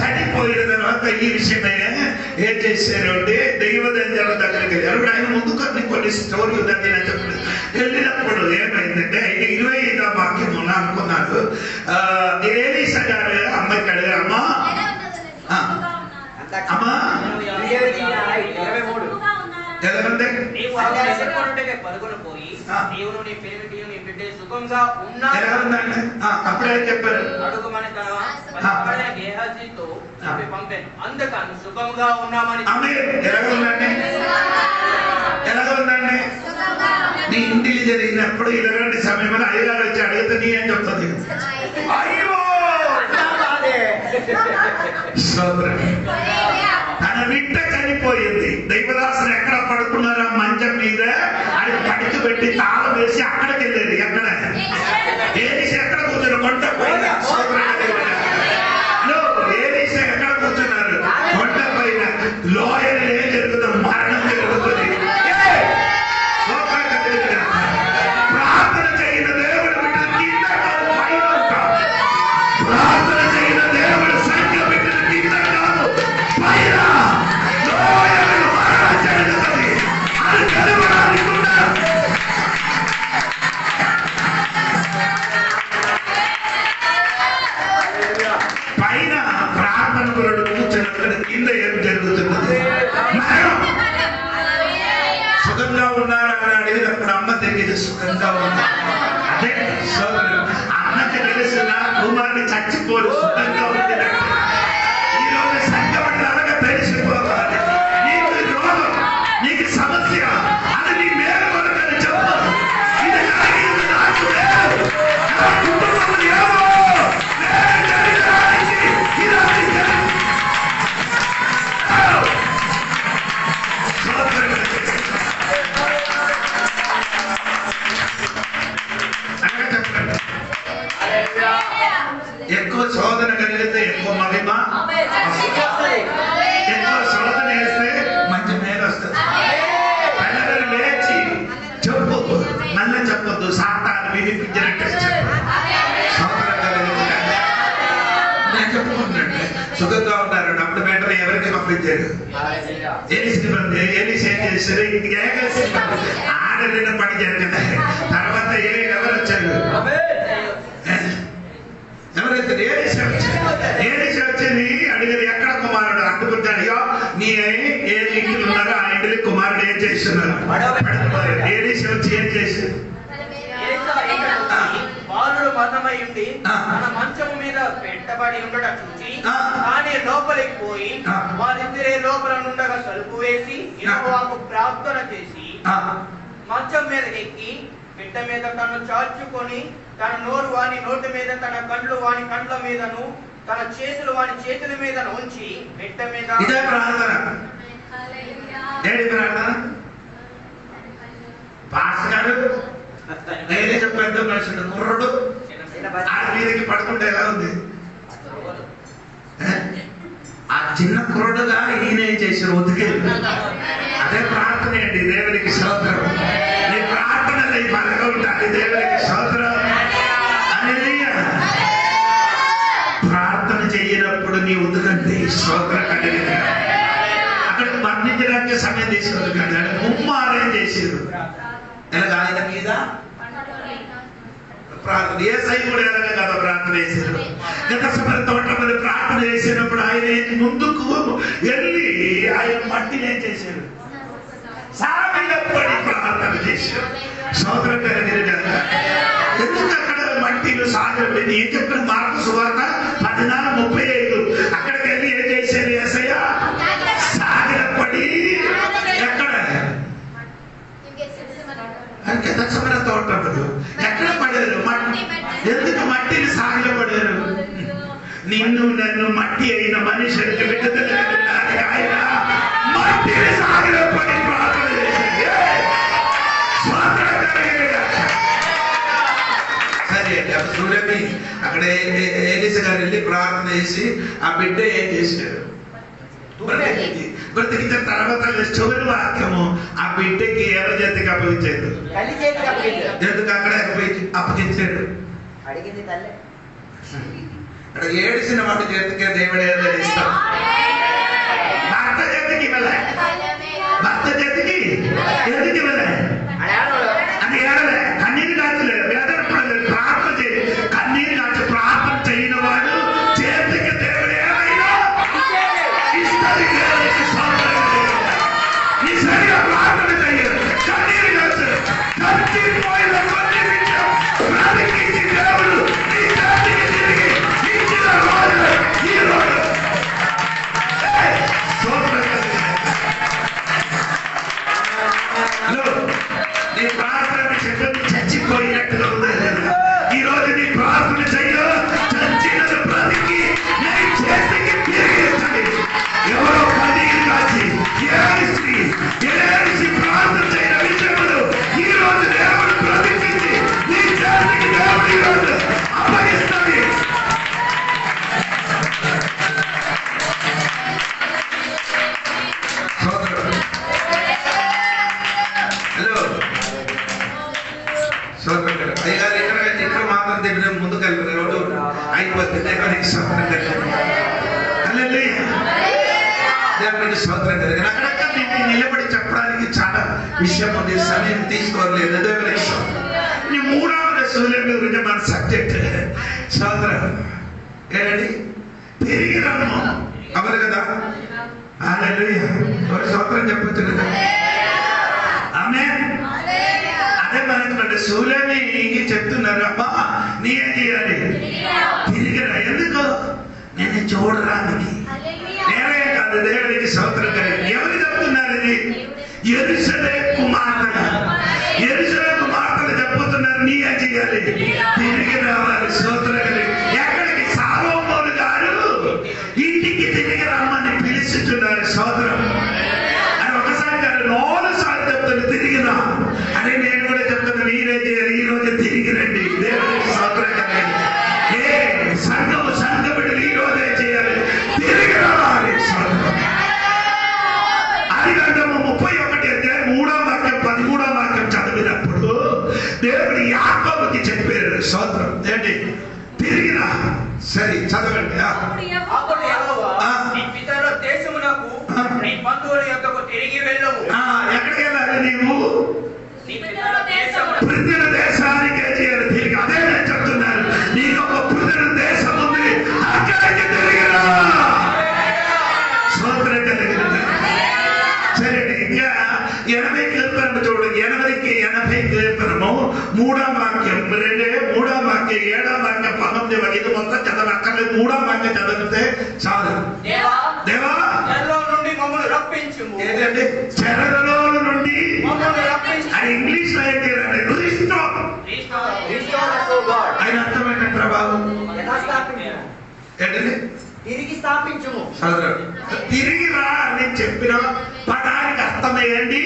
చనిపోయిన తర్వాత ఈ విషయమే ఏం చేశారు అంటే దైవదంజల దగ్గరికి వెళ్ళారు. ఆయన ముందు కొన్ని స్టోరీ ఉందండి. నేను చెప్పలేదు. వెళ్ళినప్పుడు ఏమైందంటే 25వ వాక్యం అనుకున్నాను. ఎలీషా గారు అమ్మాయికి అడిగారు, అమ్మా అమ్మా అప్పుడే చెప్పారు అందుకని సుఖంగా ఉన్నామని. ఎలాగ ఉందండి? నీ ఇంటికి జరిగినప్పుడు ఇలాంటి సమయంలో అయ్యగారు వచ్చి అడిగితే నీ ఏం చెప్తుంది? అయ్యో తన బిడ్డ చనిపోయింది. దైవదాసులు ఎక్కడ పడుకున్నారా? మంచం మీద. అది పడికి పెట్టి తాళం వేసి అక్కడికి వెళ్ళేది. ఎక్కడ ఏలీషా ఎక్కడ కూర్చున్నారు? కొండ పైన. ఏలీషా ఎక్కడ కూర్చున్నారు? కొండ పైన. లోయలు ఏం జరుగుతుంది? మరణం జరుగుతుంది. ప్రార్థన చేయన దేవుడు బిడ్డలు కింద పైన ఉంటారు. ప్రార్థన చేయన దేవుడు సంఖ్య బిడ్డలు అపోస్తలుడు కూర్చున్నప్పుడు కింద ఏం జరుగుతున్నది? సుఖంగా ఉన్నారా అని అడిగినప్పుడు అమ్మ దగ్గర సుఖంగా ఉన్నా. అదే సోదరుడు, అమ్మకి తెలిసిన కుమారుని చచ్చిపోరు సుఖంగా ఉంది. ఈరోజు సంఘటనగా తెలిసిపోవాలి. నీకు రోగం, నీకు సమస్య, అది నీ మేలు కొరకని చెప్పు. ఇది జరిగింది నాకు లేదు, నా కుటుంబం ఏమో ఎక్కువ శోధన కలిగితే ఎక్కువ మహిమ, ఎక్కువ శోధన వేస్తే మంచి మేలు వస్తుంది. పిల్లలు లేచి చెప్పు, మళ్ళీ చెప్పొద్దు, సాతాను వినిపించినట్టు చెప్పు. శోధన కలిగితే నేను చెప్పుకుంటున్నాను సుఖంగా ఉన్నారు. అప్పుడు వెంటనే ఎవరికి పంపించారు? ఏం చేశారు? ఆడలిన పని జరిగింది. తర్వాత ఎవరు వచ్చారు? ఎవరైతే ఏడిసి వచ్చేది అడిగేది ఎక్కడ కుమారుడు అందుకుంటాడు. అయ్యో నీ ఏ ఇంటిలో ఉన్నారో ఆ ఇంటికి కుమారుడు ఏం చేస్తున్నారు? ఏడిసి వచ్చి ఏం చేశారు? బాలుడు మరణమై ఉండి తన మంచము మీద పెట్టబడి ఉండడం చూసి తానే లోపలికి పోయి వారిద్దరే లోపల నుండగా తలుపు వేసి యెహోవాకు ప్రార్థన చేసి మంచం మీద ఎక్కి బిడ్డ మీద తను చాచుకొని తన నోరు వాని నోటి మీద, తన కండ్లు వాని కండ్ల మీదను, తన చేతులు వాని చేతుల మీద ఉంచి బిడ్డ మీద. ఇదే ప్రార్థన. ఏంటి ప్రార్థన? పాస్ గారు పెద్ద మనుషుడు కుర్రుడు ఆ మీదకి పడుకుంటే ఎలా ఉంది? ఆ చిన్న కుర్రుడుగా ఈయన ఏం చేశారు? ఉతికేది. అదే ప్రార్థన అండి. దేవునికి స్తోత్రం. నీ ప్రార్థనలు ఈ బలంగా ఉండాలి. దేవునికి స్తోత్రం. ప్రార్థన చేయనప్పుడు నీ ఉదకంటే స్తోత్రం కలిగింది. అక్కడ మరణించడానికి సమయం తీసుకుంది కదా, ముమ్మారేం చేసారు. ఎలాగ ఆయన మీద ప్రార్థన. ఏ సై కూడా ఎలాగ కదా ప్రార్థన చేశారు. గత సమయం తోట మీద ప్రార్థన చేసినప్పుడు ఆయన ముందుకు వెళ్ళి ఆయన మట్టిని ఏం చేశారు? సాగిలపడి ప్రార్థన చేశారు. స్తోత్రం కలిగింది కదా. ఎందుకు అక్కడ మట్టిలో సాగలేదు? ఏం చెప్పిన మార్కు సువార్త 14:35 అక్కడికి వెళ్ళి ఏం చేశారు? యేసయ్య సాగిలపడి ఎక్కడ? గతసమర తోట ఎక్కడ పడారు? ఎందుకు మట్టిని సాగిలపడారు? నిన్ను నన్ను మట్టి అయిన మనుషులకి విడుదల ఆయన మట్టిని సాగిలపడి ప్రార్థన చేశారు. సరే అండి. అప్పుడు చూడండి, అక్కడ ఎలీసా గారు వెళ్ళి ప్రార్థన చేసి ఆ బిడ్డ ఏం చేశారు? బ్రతికించిన తర్వాత చివరి వాక్యము ఆ బిడ్డకి ఎవరి చేతికి అప్పగించాడు? ఎందుకు అక్కడ అప్పగించాడు? అక్కడ ఏడిసిన వాటి చేతికే దేవుడు ఏదో ఇస్తాడు. భర్త చేతికి ఇవ్వలే. భర్త చేతికి ఎందుకు ఇవ్వలే? అది ఏడలే, కన్నీరు కాచలేదు, వేదనపడలేదు. ప్రార్థన చేయి, కన్నీరు కాచి ప్రార్థన చేయని వాడు చేతికి దేవుడు ఏమైనా ఇస్తాడు. నీ సరిగా ప్రార్థన చేయరు, కన్నీరు కాచు, చచ్చిపోయిన కొన్ని విషయం బ్రతికించి దేవుడు నీ చేతికి తిరిగి ఇచ్చిన రోజు ఈ రోజు. హలో, నీ ప్రార్థన చెప్పి చచ్చిపోయినట్టుగా ఉంది. ఈ రోజు నీ ప్రార్థన చెయ్య, చచ్చినది బ్రతికి నీ చేతికి తిరిగి ఎవరో కన్నీరు కాచి ఏడిసి ప్రార్థన చేయన విషయములు ఈ రోజు దేవుడు బ్రతికించి నీ చేతికి దేవుడు ఈ రోజు అప్పగిస్తుంది. హలో, అయ్యారు ఇక్కడ మాత్రం దగ్గర ముందుకు వెళ్ళిపోయారు. అయిపోతుంది. దేవునికి స్తోత్రం కలిగింది. దేవునికి స్తోత్రం కలిగింది. అక్కడక్కడ దీన్ని నిలబడి చెప్పడానికి చాలా విషయం ఉంది, సమయం తీసుకోలేదు. దేవునికి స్తోత్రం. నీ మూడవ సూర్యుడి గురించి మన సబ్జెక్ట్ స్తోత్రం ఏంటండి? తిరిగి రమ్ము. హల్లెలూయా. ఒక స్తోత్రం చెప్పొచ్చు కదా. ఆమేన్. అదే మనకు సూలేమికి చెప్తున్నారు, అబ్బా నీ ఏం చేయాలి, తిరిగిరా. ఎందుకు? నేను చూడడానికి. నేనే కాదు, దేవునికి స్తోత్రం కలిగి. ఎవరు చెప్తున్నారు ఇది? యెరూషలేము కుమార్తెలు. యెరూషలేము కుమార్తెలు చెప్పుతున్నారు, నీ ఏం చేయాలి, తిరిగి రావాలి. స్తోత్రం కలిగి. ఎక్కడికి? సాలోమోను గారు ఇంటికి తిరిగి రమ్మని పిలుస్తున్నారు. స్తోత్రం. అని ఒకసారి గారు 4 సార్లు చెప్తాను, తిరిగిరా అని. నేను కూడా చెప్తాను, మీరే చేయాలి. ఈ రోజు తిరిగి రండి. దేవునికి స్తోత్రం కలిగి. సంఘ బిడ్డలు ఈ రోజే చేయాలి, తిరిగి రావాలి. ఆదికాండము 31 అధ్యాయం 3వ వాక్యం 13వ వాక్యం చదివినప్పుడు దేవుడు యాకోబుకి చెప్పారు. స్తోత్రం. ఏంటి? తిరిగిరా. సరే చదవండి. అప్పుడు యెహోవా నీ పితరుల దేశమునకు నీ బంధువుల యొద్దకు తిరిగి వెళ్ళవు. ఎక్కడికి వెళ్ళాలి నీవు? నీ పితరుల దేశమునకు. పితరుల దేశానికే చేయాలి తిరిగి. అదే నేను చెప్తున్నాను, నీకు ఒక పితరుల దేశం ఉంది, అక్కడికి తిరిగిరా. స్తోత్రం కలిగిన. సరే, ఇంకా 80 కీర్తనలు చూడండి. 80కి 80 కీర్తనము 3వ వాక్యం 3వ వాక్యం 7వ వాక్యం 19. ఇది మొత్తం చదవక్కర్లేదు, 3వ వాక్యం చదివితే చాలు. దేవా చెరలో నుండి మమ్మల్ని రప్పించుము. ఏంటంటే చెరలో నుండి మమ్మల్ని రప్పించు. అది ఇంగ్లీష్ లో ఏంటి? ఆయన అర్థమైన ప్రభావం ఏంటంటే తిరిగి స్థాపించుము. తిరిగి రా అని చెప్పిన పదానికి అర్థమయ్యండి,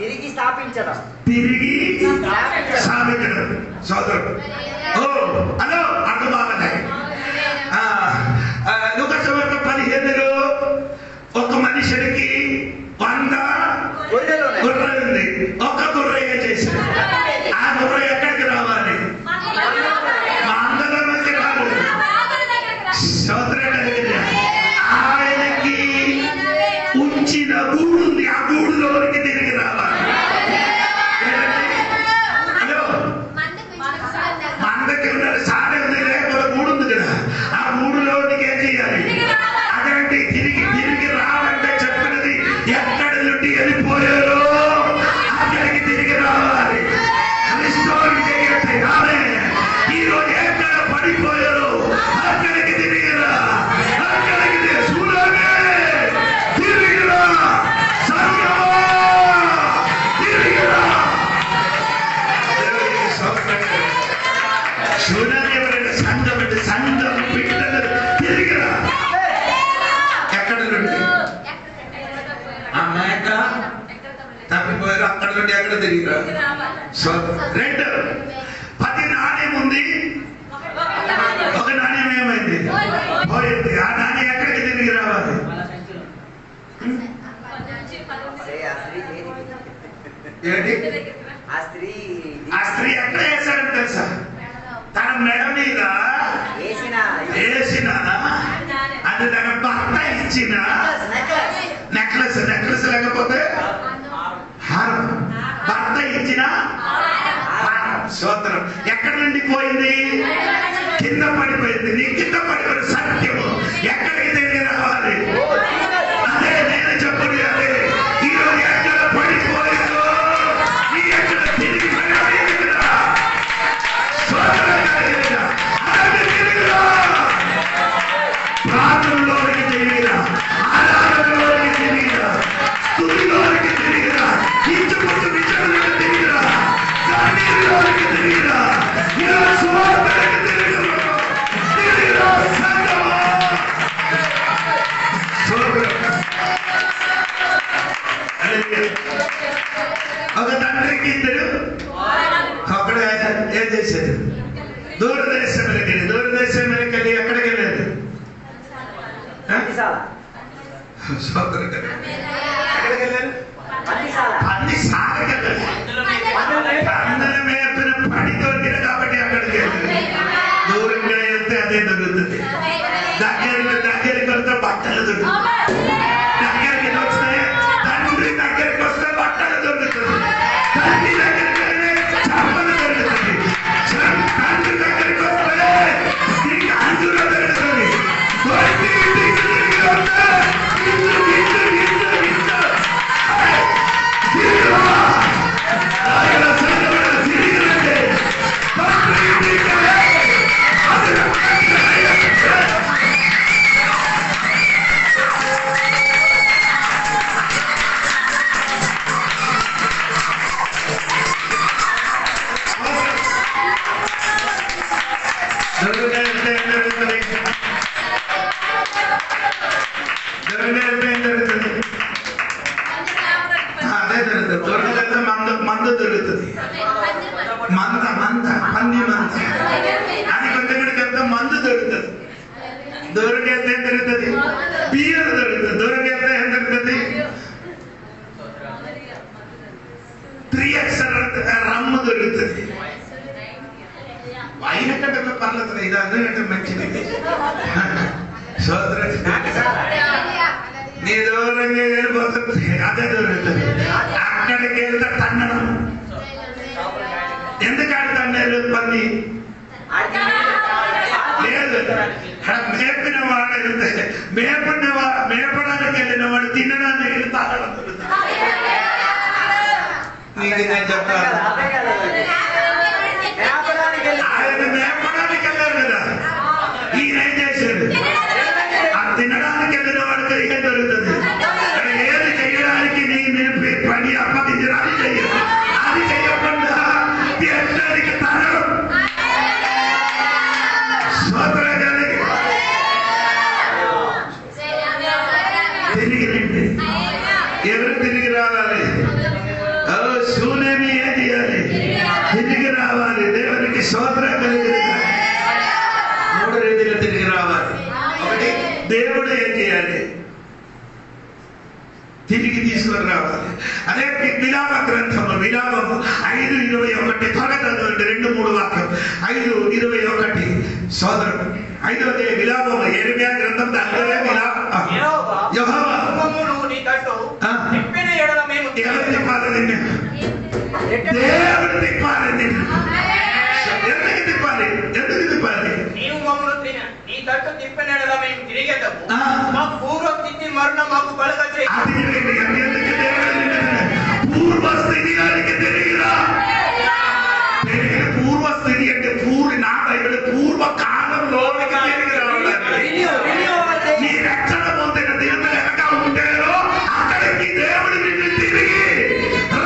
తిరిగి స్థాపించడం, తిరిగి స్థాపించడం. సోదరుడు హలో అర్థమాలనే. లూకాసు వార్త 15లో ఒక మనుషుడికి 100 గుర్రె ఉంది. ఒక గుర్రె చేశాడు. ఆ గుర్రె ఎక్కడికి రావాలి? మా అందరికి రావాలి. ఆయనకి ఉంచిన గూడు ఉంది, ఆ గూడులోనికి తిరిగి రావాలి. హలో, మందకి ఉన్నారు, సారే ఉంది, లేకపోతే గూడు ఉంది కదా, ఆ గూడులోనికి ఏం చేయాలి? అదేంటి? తిరిగి రావాలంటే చెప్పినది ఎక్కడ నుండి వెళ్ళిపోయారో అక్కడికి తిరిగి రావాలి. ఈ రోజు ఎక్కడ పడిపోయారో అక్కడికి తిరిగి రా. అక్కడికి సూర్యుడే తిరిగి రా. సంఘమా తిరిగి రా. సూర్యుని ఎవరైనా సంఘం అంటే సంఘం బిడ్డలు తిరిగి రా. ఎక్కడ నుండి? ఆ మేక తప్పిపోయారు, అక్కడ నుండి ఎక్కడ తిరిగిరా. 2 10 నాణ్యం ఉంది, ఒక నాణ్యం ఏమైంది? పోయింది. ఆ నాణ్యం ఎక్కడికి తిరిగి రావాలి? ఏంటి? ఆ స్త్రీ ఎక్కడ వేశారని తెలుసా? తన మెడ మీద వేసిన, అది తన భర్త ఇచ్చిన నెక్లెస్. నెక్లెస్ లేకపోతే హారం. భర్త ఇచ్చిన హారం. స్తోత్రం. ఎక్కడి నుండి పోయింది? కింద పడిపోయింది. నీ కింద పడిపోయిన సత్యము ఎక్కడికి తిరిగి రావాలి? అదే నేను చెప్పండి. అదే ఈరోజు ఎక్కడ పడిపోయిందో నీ ఎక్కడ తిరిగి రా. ప్రార్థనలోనికి తిరిగిరా, ఆరాధనలోనికి తిరిగిరా, స్తుతిలోనికి తిరిగిరా, ఇంచుముట్టు విచారణకు తిరిగిరా, కన్నీరులోనికి తిరిగిరా, సువార్తలకు తిరిగిరా. సంఘమా ఒక తండ్రికి 2 ఒకడు ఏం చేశాడు? దూరదేశం వెళ్ళి. దూరదేశం వెళ్ళి ఎక్కడికి వెళ్ళాడు? అందరం మేపిన పడి దొరికిన కాబట్టి అక్కడికి వెళ్ళాడు. దూరంగా వెళ్తే అదే దొరుకుతుంది. దగ్గరికి వస్తే బట్టలు దొరుకుతుంది. దగ్గరికి వస్తే తండ్రి దగ్గరికి వస్తే బట్టలు దొరుకుతుంది. తండ్రి దగ్గరికి వెళ్తే చంపలు దొరుకుతుంది. తండ్రి దగ్గరికి వస్తే అందులో దొరుకుతుంది. దొరకలేస్తే ఏం జరుగుతుంది? అదే జరుగుతుంది. దొరకలేస్తే మందు దొరుకుతుంది. మంద పంది మంద అది కొంచెం మందు దొరుకుతుంది. దొరికేస్తే ఏం జరుగుతుంది? బియ్యం దొరుకుతుంది. దొరికేస్తే ఏం జరుగుతుంది? 3x రమ్ము దొరుకుతుంది. అయిన కంటే పర్లేదు, ఇది అందుకంటే మంచిది. నీ దూరంగా వెళ్ళిపోతుంది, అదే దొరుకుతుంది. అక్కడికి వెళ్తే తన్నడం. ఎందుకంటే తన్నేరు పని లేదు. మేపిన వాడు వెళ్తే మేపడానికి వెళ్ళిన వాడు తినడానికి వెళ్ళి తాగడం దొరుకుతుంది. నీకు నేను చెప్పాలి, ఆయన మేపడానికి వెళ్ళారు కదా, ఈయన ఏం చేశాడు? ఆ తినడానికి వెళ్ళిన వాడికి ఏం దొరుకుతుంది? ఏది చేయడానికి నేను పని అప్పగించడానికి చెయ్యదు. అది చెయ్యకుండా తినడానికి తనడం. తిరిగి రండి. ఎవరు తిరిగి రావాలి? శూన్యమి ఏం చేయాలి? తిరిగి రావాలి. దేవునికి స్తోత్రం కలిగింది. 3 రీతిలో తిరిగి రావాలి. ఒకటి, దేవుడు ఏం చేయాలి? తిరిగి తీసుకొని రావాలి. అదే విలాప గ్రంథము, విలాపము 5:21 త్వరగా చదవండి. 2-3 వాక్యం. 5:21 సోదరుడు 5వ విలాపము యెరెమయా గ్రంథం. ఎవరు తిప్పాలి? దేవుడు తిప్పాలి. ఎందుకు తిప్పాలి? ఎందుకు తిప్పాలి? నీవు మమ్మల్ని నీ తట్టు తిప్పిన యెడల మేము తిరిగేదము, మా పూర్వస్థితి మరణం మాకు కలుగ చేయి. పూర్వస్థితికి తిరిగిరా. పూర్వస్థితి అంటే నా బైబిల్ పూర్వకాలంలోనికి తిరిగి రావాలి. నీ రక్షణ పొందిన దేవుడు ఎక్కడ ఉంటారో అక్కడికి దేవుడు నిన్ను తిరిగి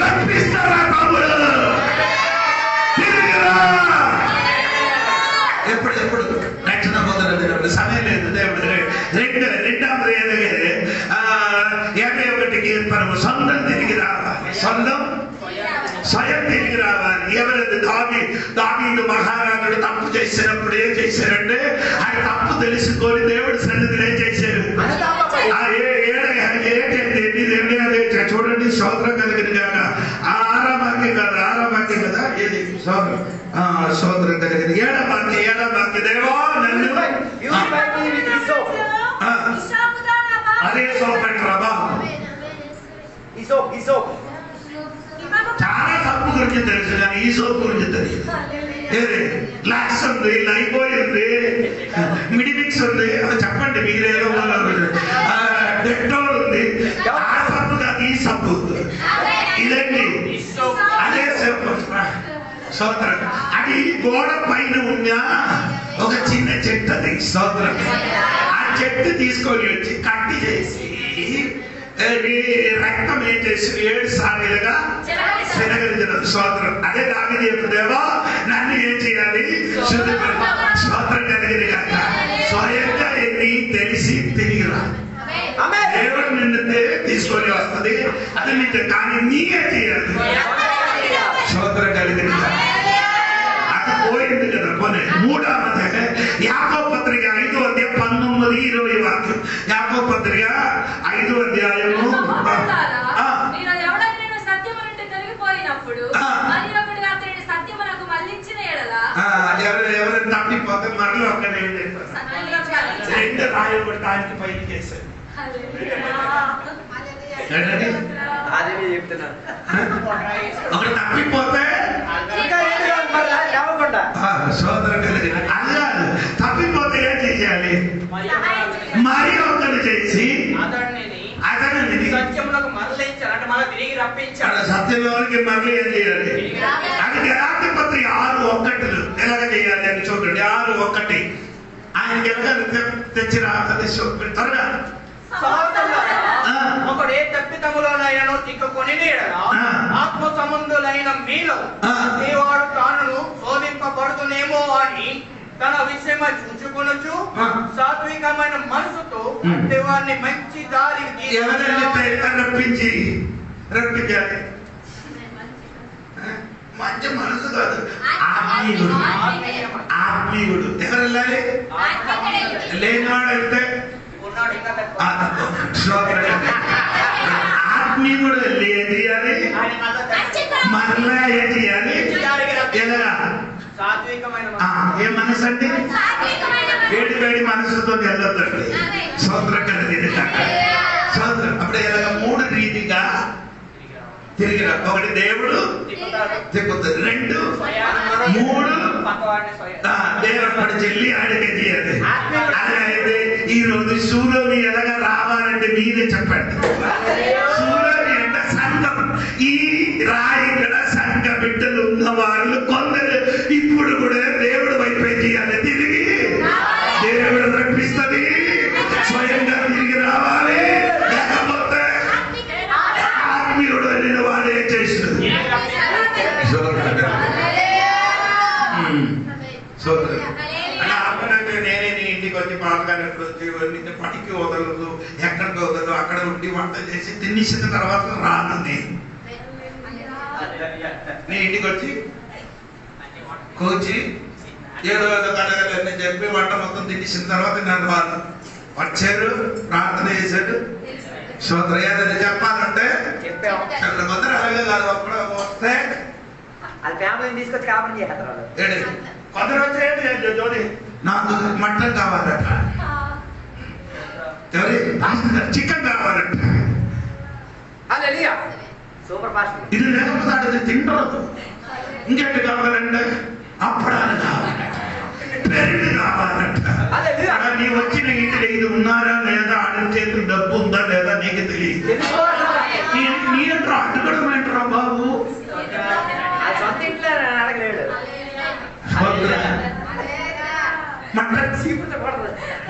రప్పిస్తారా? తమ్ముడు తిరిగిరా. ఎప్పుడు రక్షణ పొందిన దేవుడు సమయం లేదు. దేవుడు 2వ 51 సొంతం తిరిగి రావాలి. స్వయం తిరిగి రావాలి. ఎవరైతే దావీదు మహారాజుడు తప్పు చేసినప్పుడు ఏం చేశారంటే, ఆయన తప్పు తెలుసుకొని దేవుడి సన్నిధిలో ఏం చేశారు? చూడండి, స్తోత్రం కలిగిన కాక 6వ వాక్యం కాదు, 6వ వాక్యం కదా. ఏది స్తోత్రం కలిగిన 7వ వాక్యం. దేవా నన్ను అదే సోపటి ప్రభావం. చాలా తప్పు గురించి తెలుసు కానీ ఈ సోపు గురించి తెలియదు. లాక్స్ ఉంది, లైఫోయ్ ఉంది, మిడిమిక్స్ ఉంది. అది చెప్పండి మీరేదో. డెట్టాల్ ఉంది. ఆ సబ్బు కాదు, ఈ సబ్బు. ఇదండి అదే స్తోత్రం. అది గోడ పైన ఉన్న ఒక చిన్న చెట్టు. అది స్తోత్రం. ఆ చెట్టు తీసుకొని వచ్చి కట్టి చేసి రక్తం ఏం చేసి 7 సార్లుగా శనగరించిన స్తోత్రం. అదే దావీదు చెప్తుందేమో, నన్ను ఏం చేయాలి? స్తోత్రం కలిగిన కాక స్వయంగా ఎన్ని తెలిసి తిరిగి రా. దేవుడు నిన్ను తీసుకొని వస్తుంది. అది నీకు కానీ నీకే చేయాలి. స్తోత్రం కలిగిన అది పోయింది కదా. పోనీ 3వ యాకోబు పత్రిక 5వ అధ్యాయం 19-20 వాక్యం. యాకోబు పత్రిక 5వ అధ్యాయము. ఎవరైనా తప్పిపోతే మరలో ఒక్కనే 2 రాయబడి దానికి పైన చేశారు. ఒకటి తప్పిపోతే సోదరు కలిగిన అలా తప్పిపోతే ఏం చేయాలి? మరి ఒకటి చేసి అతనిని సత్యములకు మరలించాలి. మళ్ళీ తిరిగి రప్పించాలి. సత్యంలోనికి మరలి ఏం చేయాలి? అది గలాతీ పత్రిక 6:1 ఎలాగ చేయాలి అని చూడండి. 6:1 ఆయనకి ఎలాగ తెచ్చి రావాలి త్వరగా. ఒకడే తప్పితములోనైనా చిక్కుకొని ఆత్మ సంబంధులైన మీలో వాడు తాను శోధింపబడుతునేమో అని తన విషయమై చూచుకొనొచ్చు సాత్వికమైన మనసుతో దేవాన్ని మంచి దారికి రప్పించాలి. మంచి మనసు కాదు, ఆత్మీయుడు. ఆత్మీయుడు ఎవరు వెళ్ళాలి? లేనివాడు వెళ్తే ఆత్మీయుడు వెళ్ళి ఏం చేయాలి? మరలా ఏం చేయాలి? ఎలాగా? ఏ మనసు అండి? వేడి వేడి మనసుతో వెళ్ళొద్దండి. సోదరం కలిగింది సోదరం. అప్పుడు ఎలాగ 3 రీతిగా తిరిగి ఒకటి దేవుడు తిప్పుతాడు, 2 3 దేవుడు పడి చెల్లి ఆడికి చేయాలి. అలాగైతే ఈ రోజు సూర్యుని ఎలాగా రావాలంటే మీరే చెప్పండి. సూర్యుని అంటే సంఘం. ఈ రాయి ఇక్కడ సంఘ బిడ్డలు ఉన్న వాళ్ళు కొందరు ఇప్పుడు కూడా దేవుడు వైపే చేయాలి. తిరిగి దేవుడు రప్పిస్తుంది, స్వయంగా తిరిగి రావాలి. లేకపోతే ఆత్మీయుడు వెళ్ళిన వాడే చేస్తుంది. నేనే నీ ఇంటికి వచ్చి పాపగానే వచ్చి పనికి వదలదు, ఎక్కడికి వదలదు, అక్కడ ఉండి వంట చేసి తినేసిన తర్వాత రాను. నేను నీ ఇంటికి వచ్చి కూర్చి ఏదో కడగలని చెప్పి వంట మొత్తం తినేసిన తర్వాత నేను రాను. వచ్చారు, ప్రార్థన చేశాడు, సోదరు ఏదైనా చెప్పాలంటే కొందరు అలాగే కాదు. అప్పుడు వస్తే తీసుకొచ్చి కాపం చేస్తారు. కొందరు వచ్చేయండి జోడి నాకు మటన్ కావాలట, చికెన్ కావాలట. Super fast. ఇది లేకపోతే అది తింటారు. ఇంకేంటి కావాలంటే అప్పడాలు కావాలట, పెరుగు కావాలట. నీ వచ్చిన ఇంటిలో ఇది ఉన్నారా లేదా, ఆడిన చేతులు డబ్బు ఉందా లేదా నీకు తెలియదు. నీ అంటారా అడగడం ఏంటరా బాబు? మటన్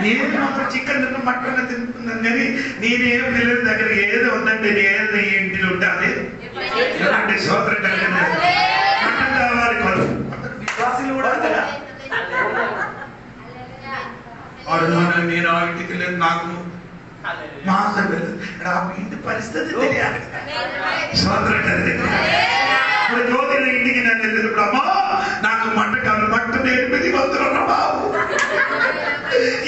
నేను మాత్రం చికెన్ తిన్న మటన్ తింటున్నాను కానీ నేనేం పిల్లల దగ్గర ఏదో ఉందండి, ఏదో ఇంటిలో ఉంటుంది ఎలాంటి సోదరు కలిగి మటన్ కావాలి. విశ్వాసులు కూడా నేను ఆ ఇంటికి లేదు, నాకు మాసం ఆ ఇంటి పరిస్థితి తెలియాలి. సోదరు కలిగి ఇప్పుడు జ్యోతిల ఇంటికి నన్ను వెళ్ళినప్పుడు అమ్మా నాకు మట్ట కావాలి, మట్టను 800 బాబు,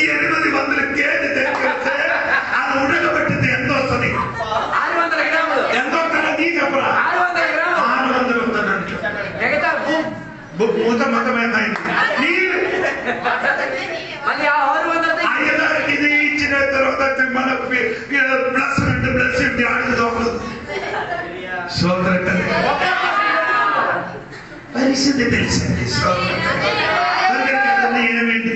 800 కేజీ తెచ్చుకొస్తే అది ఉడకబెట్టింది ఎంత వస్తుంది? 600 గ్రాములు. ఎంత వస్తుందో నీ చెప్పరా? 600 వస్తుందండి. మూత మతమైంది. అయ్యగారికి ఇది ఇచ్చిన తర్వాత మన ప్లస్ ఆడికి దోకదు. సోదరు పరిస్థితి తెలిసింది. ఏమేంటి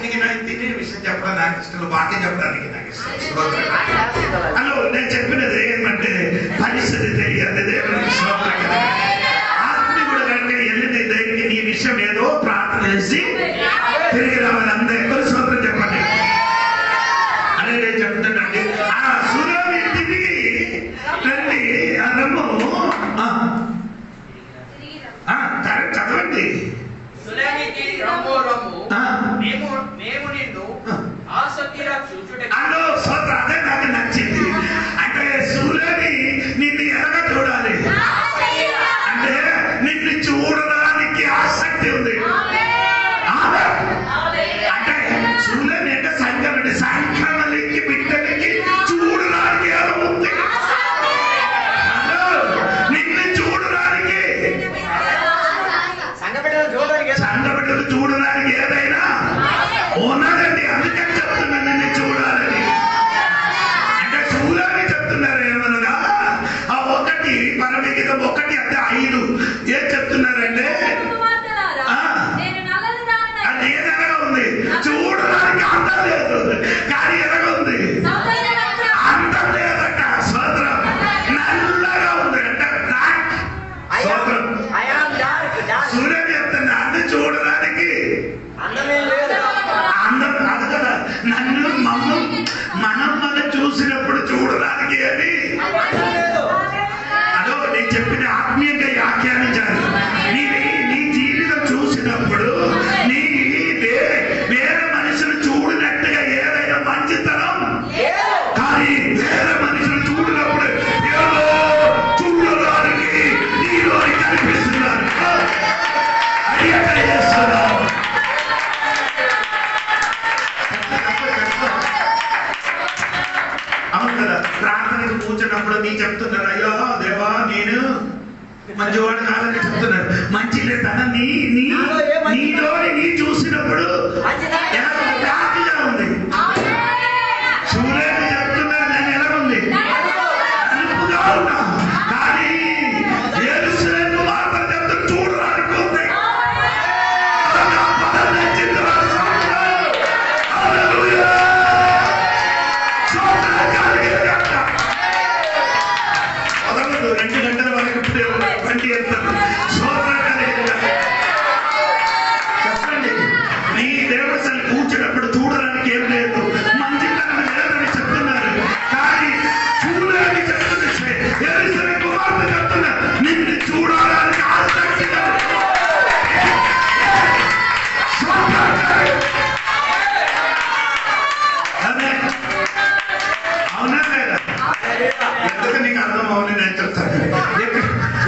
నీకు నాకు తినే విషయం చెప్పడం నాకు ఇష్టం, వాక్యం చెప్పడానికి నాకు ఇష్టం. హలో, నేను చెప్పినది ఏమంటే పరిస్థితి తెలియాలి. ఆత్మీయుడు కంటే వెళ్ళిన దగ్గరికి నీ విషయం ఏదో ప్రార్థన చేసి తిరిగి రావాలి. అందరూ ఎవరు సోదరు చెప్పండి అనే నేను చెప్తానండి. ఆ సూర్యుని తిరిగి రండి రమ్ము చదవండి. అదే నాకు నచ్చింది. అంటే సూర్యుని నిన్ను ఎలాగ చూడాలి అంటే నిన్ను చూడడానికి ఆసక్తి ఉంది. అంటే సూర్యుని అంటే సంఘం, సంఘాలకి బిడ్డలకి చూడడానికి ఎలా ఉంది? నిన్ను చూడడానికి, సంఘ బిడ్డలు చూడడానికి ఏదైనా ఉన్నదండి. అందుకని చెప్తున్నా నిన్ను చూడాలని. అంటే సూర్యుని చెప్తున్నారు ఏమనగా ఆ ఒకటి పరమిగతం 1 అంటే 5 ఏం చెప్తున్నారంటే అది ఏదనగా ఉంది చూడడానికి అందం లేదు కానీ ఎలాగా ఉంది? అందం లేదట. స్వతంత్రం నల్లగా ఉంది అంటే సూర్యుని చెప్తున్నా అన్ని చూడడానికి అందం కాదు కదా. కూర్చున్నప్పుడు నీ చెప్తున్నారు, అయ్యో దేవా నేను మంచివాడు కాదని చెప్తున్నారు. మంచి లేదన్న నీలోని నీ చూసినప్పుడు ఎలా బ్లాక్గా ఉంది. సూర్యుడు చెప్తున్నారు నేను ఎలా ఉంది, నలుపుగా ఉన్నా. కానీ యెరూషలేము మాత్రం చెప్తూ చూడడానికి ఉంది. మొదలు 2 గంటల వరకు బండి వెళ్తారు. చెప్పండి, నీ దేవతలు కూర్చున్నప్పుడు చూడడానికి ఏం లేదు, మంచితనం లేదని చెప్తున్నారు. కానీ చూడని చెప్తుంది, యెరూషలేము కుమార్తె చెప్తున్నారు నిన్ను చూడాలని ఆసక్తి. అవునా లేదా? ఎందుకు నీకు అర్థం అవును నేను చెప్తాను.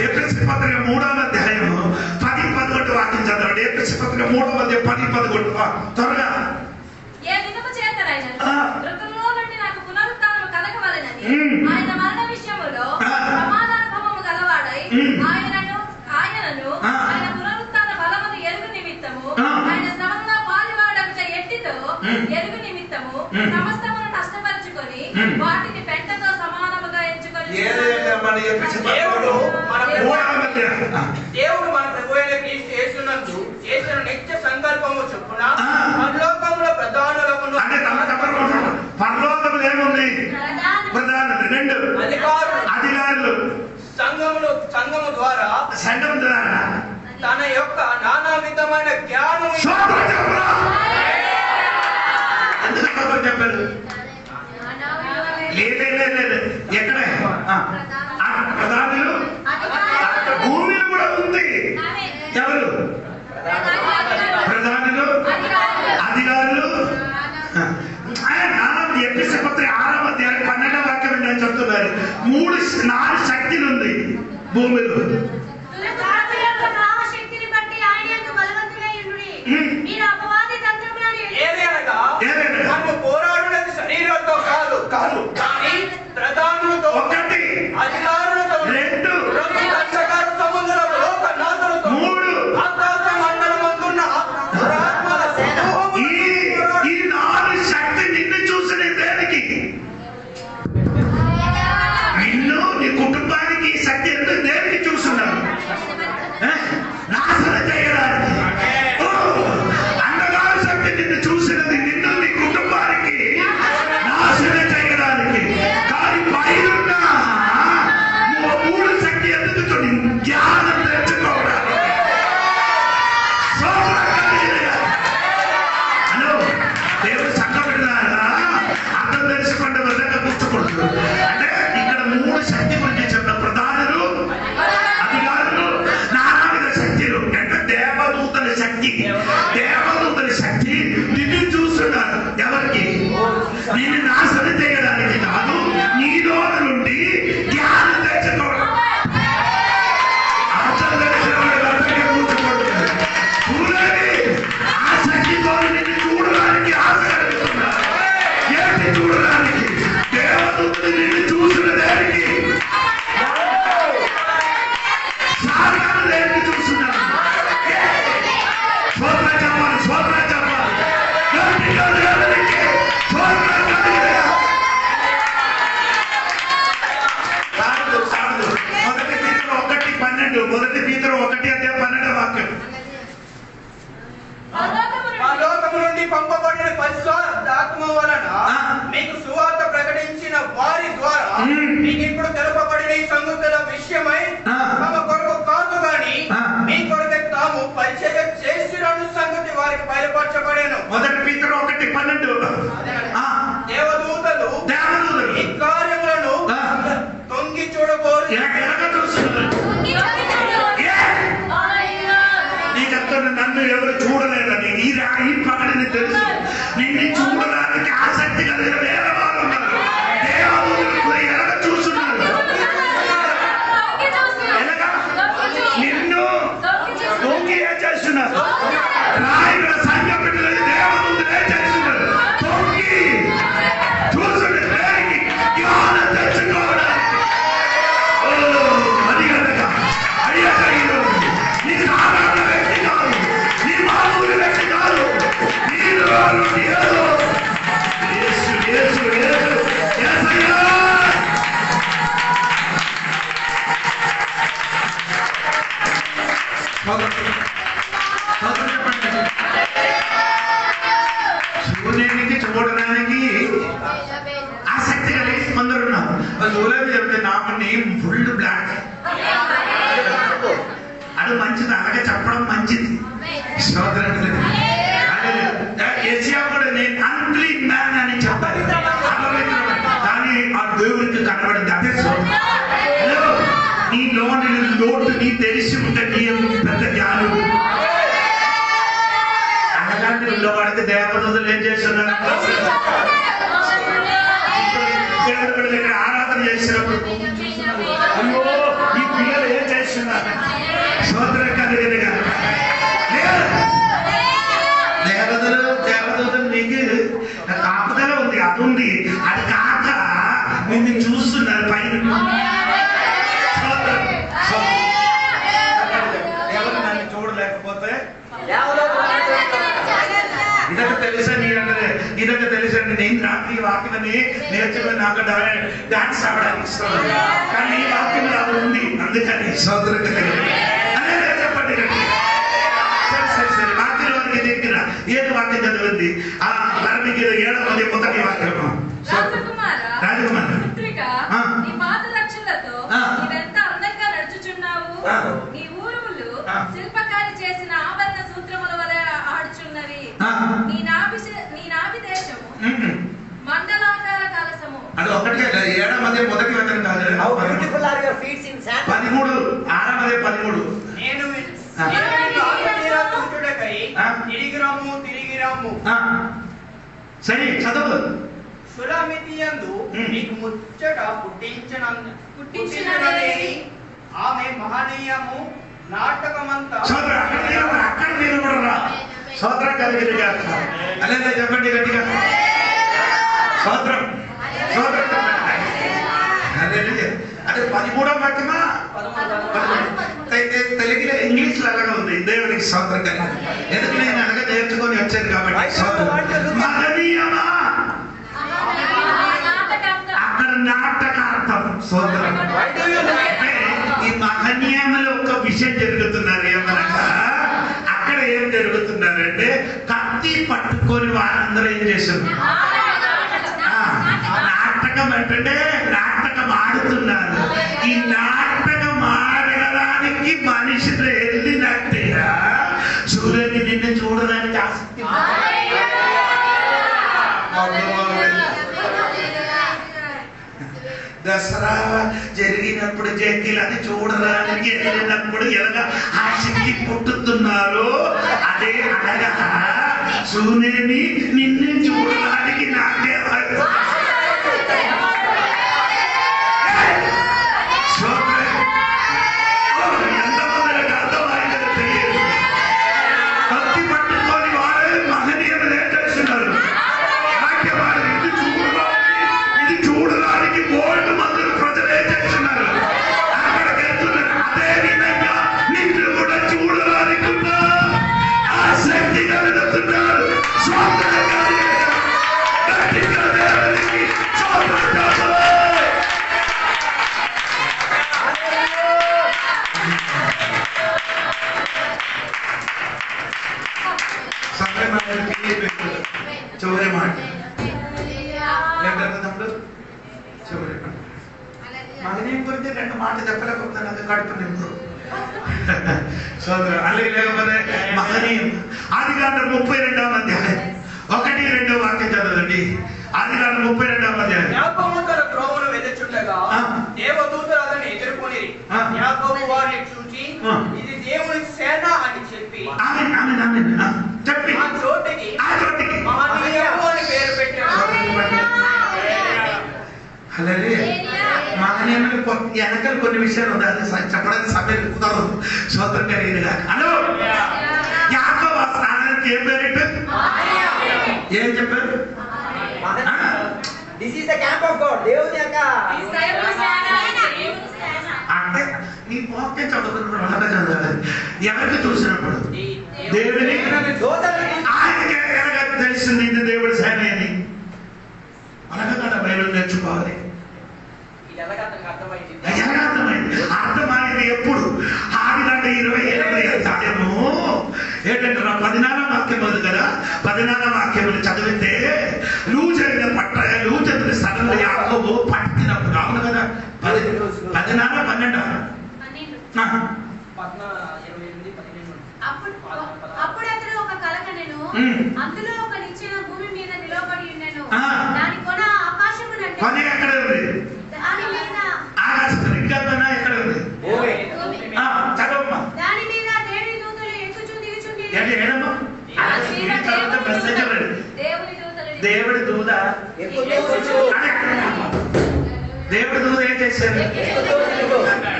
ఎఫెసీ పత్రిక 3వ అధ్యాయము 10-11 వాక్యం చదవండి. ఎఫెసీ పత్రిక 3వ అధ్యాయం 10-11 త్వరగా. ఏ విధము చేతనైనను మృతుల్లో నుండి నాకు పునరుత్థానము కలగవలెనని ఆయన మరణ విషయములో ప్రమాదానుభవము గలవాడై ఆయనను ఆయన పునరుత్థాన బలమును ఎరుగు నిమిత్తము ఆయన శ్రమలో పాలువాడక ఎట్టితో ఎరుగు నిమిత్తము సమస్తమును నష్టపరుచుకొని వాటిని పెంటతో సమానముగా ఎంచుకొని దేవుడు మన ప్రభు అయిన క్రీస్తు యేసునందు చేసిన నిత్య సంకల్పము చొప్పున పరలోకములో ప్రధానులకును పరలోకములు ఏముంది? ప్రధానులు 2 అధికారులు సంఘము ద్వారా తన యొక్క నానా విధమైన జ్ఞానం ఎందుకు చెప్పారు? లేదు ఎక్కడ ప్రధానులు భూమిలో కూడా ఉంది. ఎవరు? ప్రధానులు అధికారులు. ఎఫెసీ పత్రిక 6వ అధ్యాయం 12వ వాక్యం నేను చెప్తున్నారు. 4 శక్తులు ఉంది భూమిలో. పోరాడునది శరీరంతో కాదు కానీ ప్రధానులతో, ఒకటి అధికారులతో, 2 సముద్రంలో, 3 ఆకాశ మండలమందున్న ఈ 4 శక్తి నిన్ను చూసిన దేనికి? నిన్ను నీ కుటుంబానికి ఈ శక్తి ఎందుకు దేనికి చూస్తున్నాను? నాశనం చేయడానికి. అంధకార శక్తి నిన్ను చూసినది నిన్ను నీ కుటుంబానికి నాశనం చేయడానికి. Name full black. అది మంచిది, అలాగే చెప్పడం మంచిది. ఏసియా కూడా నేను అన్క్లీన్ మ్యాన్ అని చెప్పాలి, కానీ ఆ దేవుడికి కనబడింది. అదే హలో, నీ లోని లోటు నీ తెలిసి ఉంటే నీ పెద్ద జ్ఞానుడు. అలాంటి ఉన్నవాడికి దేవదూతలు ఏం చేస్తున్నారు? ఇక్కడ ఆరాధన చేసినప్పుడు అయ్యో ఈ పిల్లలు ఏం చేస్తున్నారు? స్తోత్రం కలిగినగా దేవదూతలు నీకు కాపుదల ఉంది, అది ఉంది. అది కాక నిన్ను చూస్తున్నారు పైన. ఎవరు నన్ను చూడలేకపోతే ఇదొక తెలుసా నీ అంటే ఇదొక తెలుసండి. నేను రాత్రి వాక్యమని నేర్చుకుని నాకు డాన్స్ ఆడడానికి ఇష్టం, కానీ ఈ వాక్యం అది ఉంది. అందుకని సోదరు అదే చెప్పండి. సరే సరే వాక్యంలోనికి దగ్గర ఏది వాక్యం చదివింది? ఆ మరణికి 7వ మొదటి వాక్యము. రాజకుమార్ నీ ఊరువులు శిల్పకారి చేసిన ఆభరణ సూత్రముల వలె ఆడుచున్నవి. నీ నాభి దేశము మండలాకార కలశము. అది ఒకటి 7వ మొదటి వచనం కాదు. 13 6 నేను సరే చదువు. సులమితియందు నీకు ముచ్చట పుట్టించినది ఆమె మహనీయము నాటకమంతా. అక్కడ నిలబడరా సోదరం కలిగినగా అలా చెప్పండి గట్టిగా. సోదరం అదే 13వ వాక్యమా? తెలుగులో ఇంగ్లీష్ లో అలాగే ఉంది. దేవుడికి సోదరం కలిగి ఎందుకు నేను అలాగే నేర్చుకొని వచ్చాను కాబట్టి. మహనీయమా అక్కడ నాటకార్థం. సోదరం ఈ మహనీయంలో ఒక విషయం జరుగుతున్నారు. ఏమనగా అక్కడ ఏం జరుగుతున్నారంటే కత్తి పట్టుకొని వారందరూ ఏం చేశారు? నాటకం అంటే నాటకం ఆడుతున్నారు. ఈ నాటకం ఆడడానికి మనిషితో వెళ్ళినట్టుగా సూర్యుని నిన్ను చూడడానికి ఆసక్తి. దసరా జరిగినప్పుడు జగ్గిలని చూడడానికి వెళ్ళినప్పుడు ఎలాగా ఆసక్తి పుట్టుతున్నారు, అదే అనగా సూర్యుని నిన్ను చూడడానికి నాకే ఎంతమందికి అర్థమైందో తెలియదు. కత్తి పట్టుకొని వారే మహనీయులు ఏం చేస్తున్నారు? ఇది చూడడానికి బోల్డ్ మందులు ప్రజలు ఏం చేస్తున్నారు? అక్కడికి వెళ్తున్నారు. అదే విధంగా నిన్ను కూడా చూడడానికి ఆసక్తి కలుగుతున్నారు. చివరి మాట మహనీయం గురించి 2 మాటలు చెప్పలేకపోతే నాకు కడుపు నింపు. సోదరు అలాగే లేకపోతే మహనీయం. ఆదికాండం 32వ అధ్యాయం 1-2 వాక్యం చదవండి. ఆదికాండం 32వ అధ్యాయం. యాకోబు తన త్రోవను వెదచుండగా దేవదూతలు అతన్ని ఎదుర్కొనిరి. యాకోబు వారిని చూచి ఇది దేవుని సేన అని చెప్పి చెప్పి ఆ చోటికి మహనీయము అని పేరు పెట్టాడు. మహనీయులు వెనకాల కొన్ని విషయాలు ఉన్నాయి, చెప్పడానికి సమయం కుదరదు. సోదరం కలిగినగా హలో యాకోబు స్థానానికి ఏం పేరు? ఏం చెప్పారు? This is the camp of God. దేవుని యొక్క అంటే నీ వాక్యం చదువుకున్నప్పుడు అలాగే చదవాలి. ఎవరికి చూసినప్పుడు దేవుని ఆయనకి ఎలాగ తెలిసింది ఇది దేవుడి సేన అని? అలాగే కదా బైబిల్ నేర్చుకోవాలి. అర్థమైంది ఎప్పుడు? ఆదికాండం 27వ అధ్యాయము ఏంటంటే 14వ వాక్యం ఉంది కదా. 14వ వాక్యములు చదివితే లూజైన స్థలంలో యాకోబు పట్టినప్పుడు, అవును కదా రోజులు 10 12 అప్పుడు అతడు ఒక కల కనెను. అందులో ఒక నిచ్చెన భూమి మీద నిలబడి ఉండెను. దాని కొన ఆకాశమునంటే కొన ఎక్కడ ఉంది? దాని మీద ఆకాశం ఇంకా కొన ఎక్కడ ఉంది? చదవమ్మా. దాని మీద దేవుని దూతలు ఎక్కుచూ దిగుచుండిరి. ఏంటి ఏడమ్మా? దేవుడి దూత దేవుడి దూత ఏం చేశారు?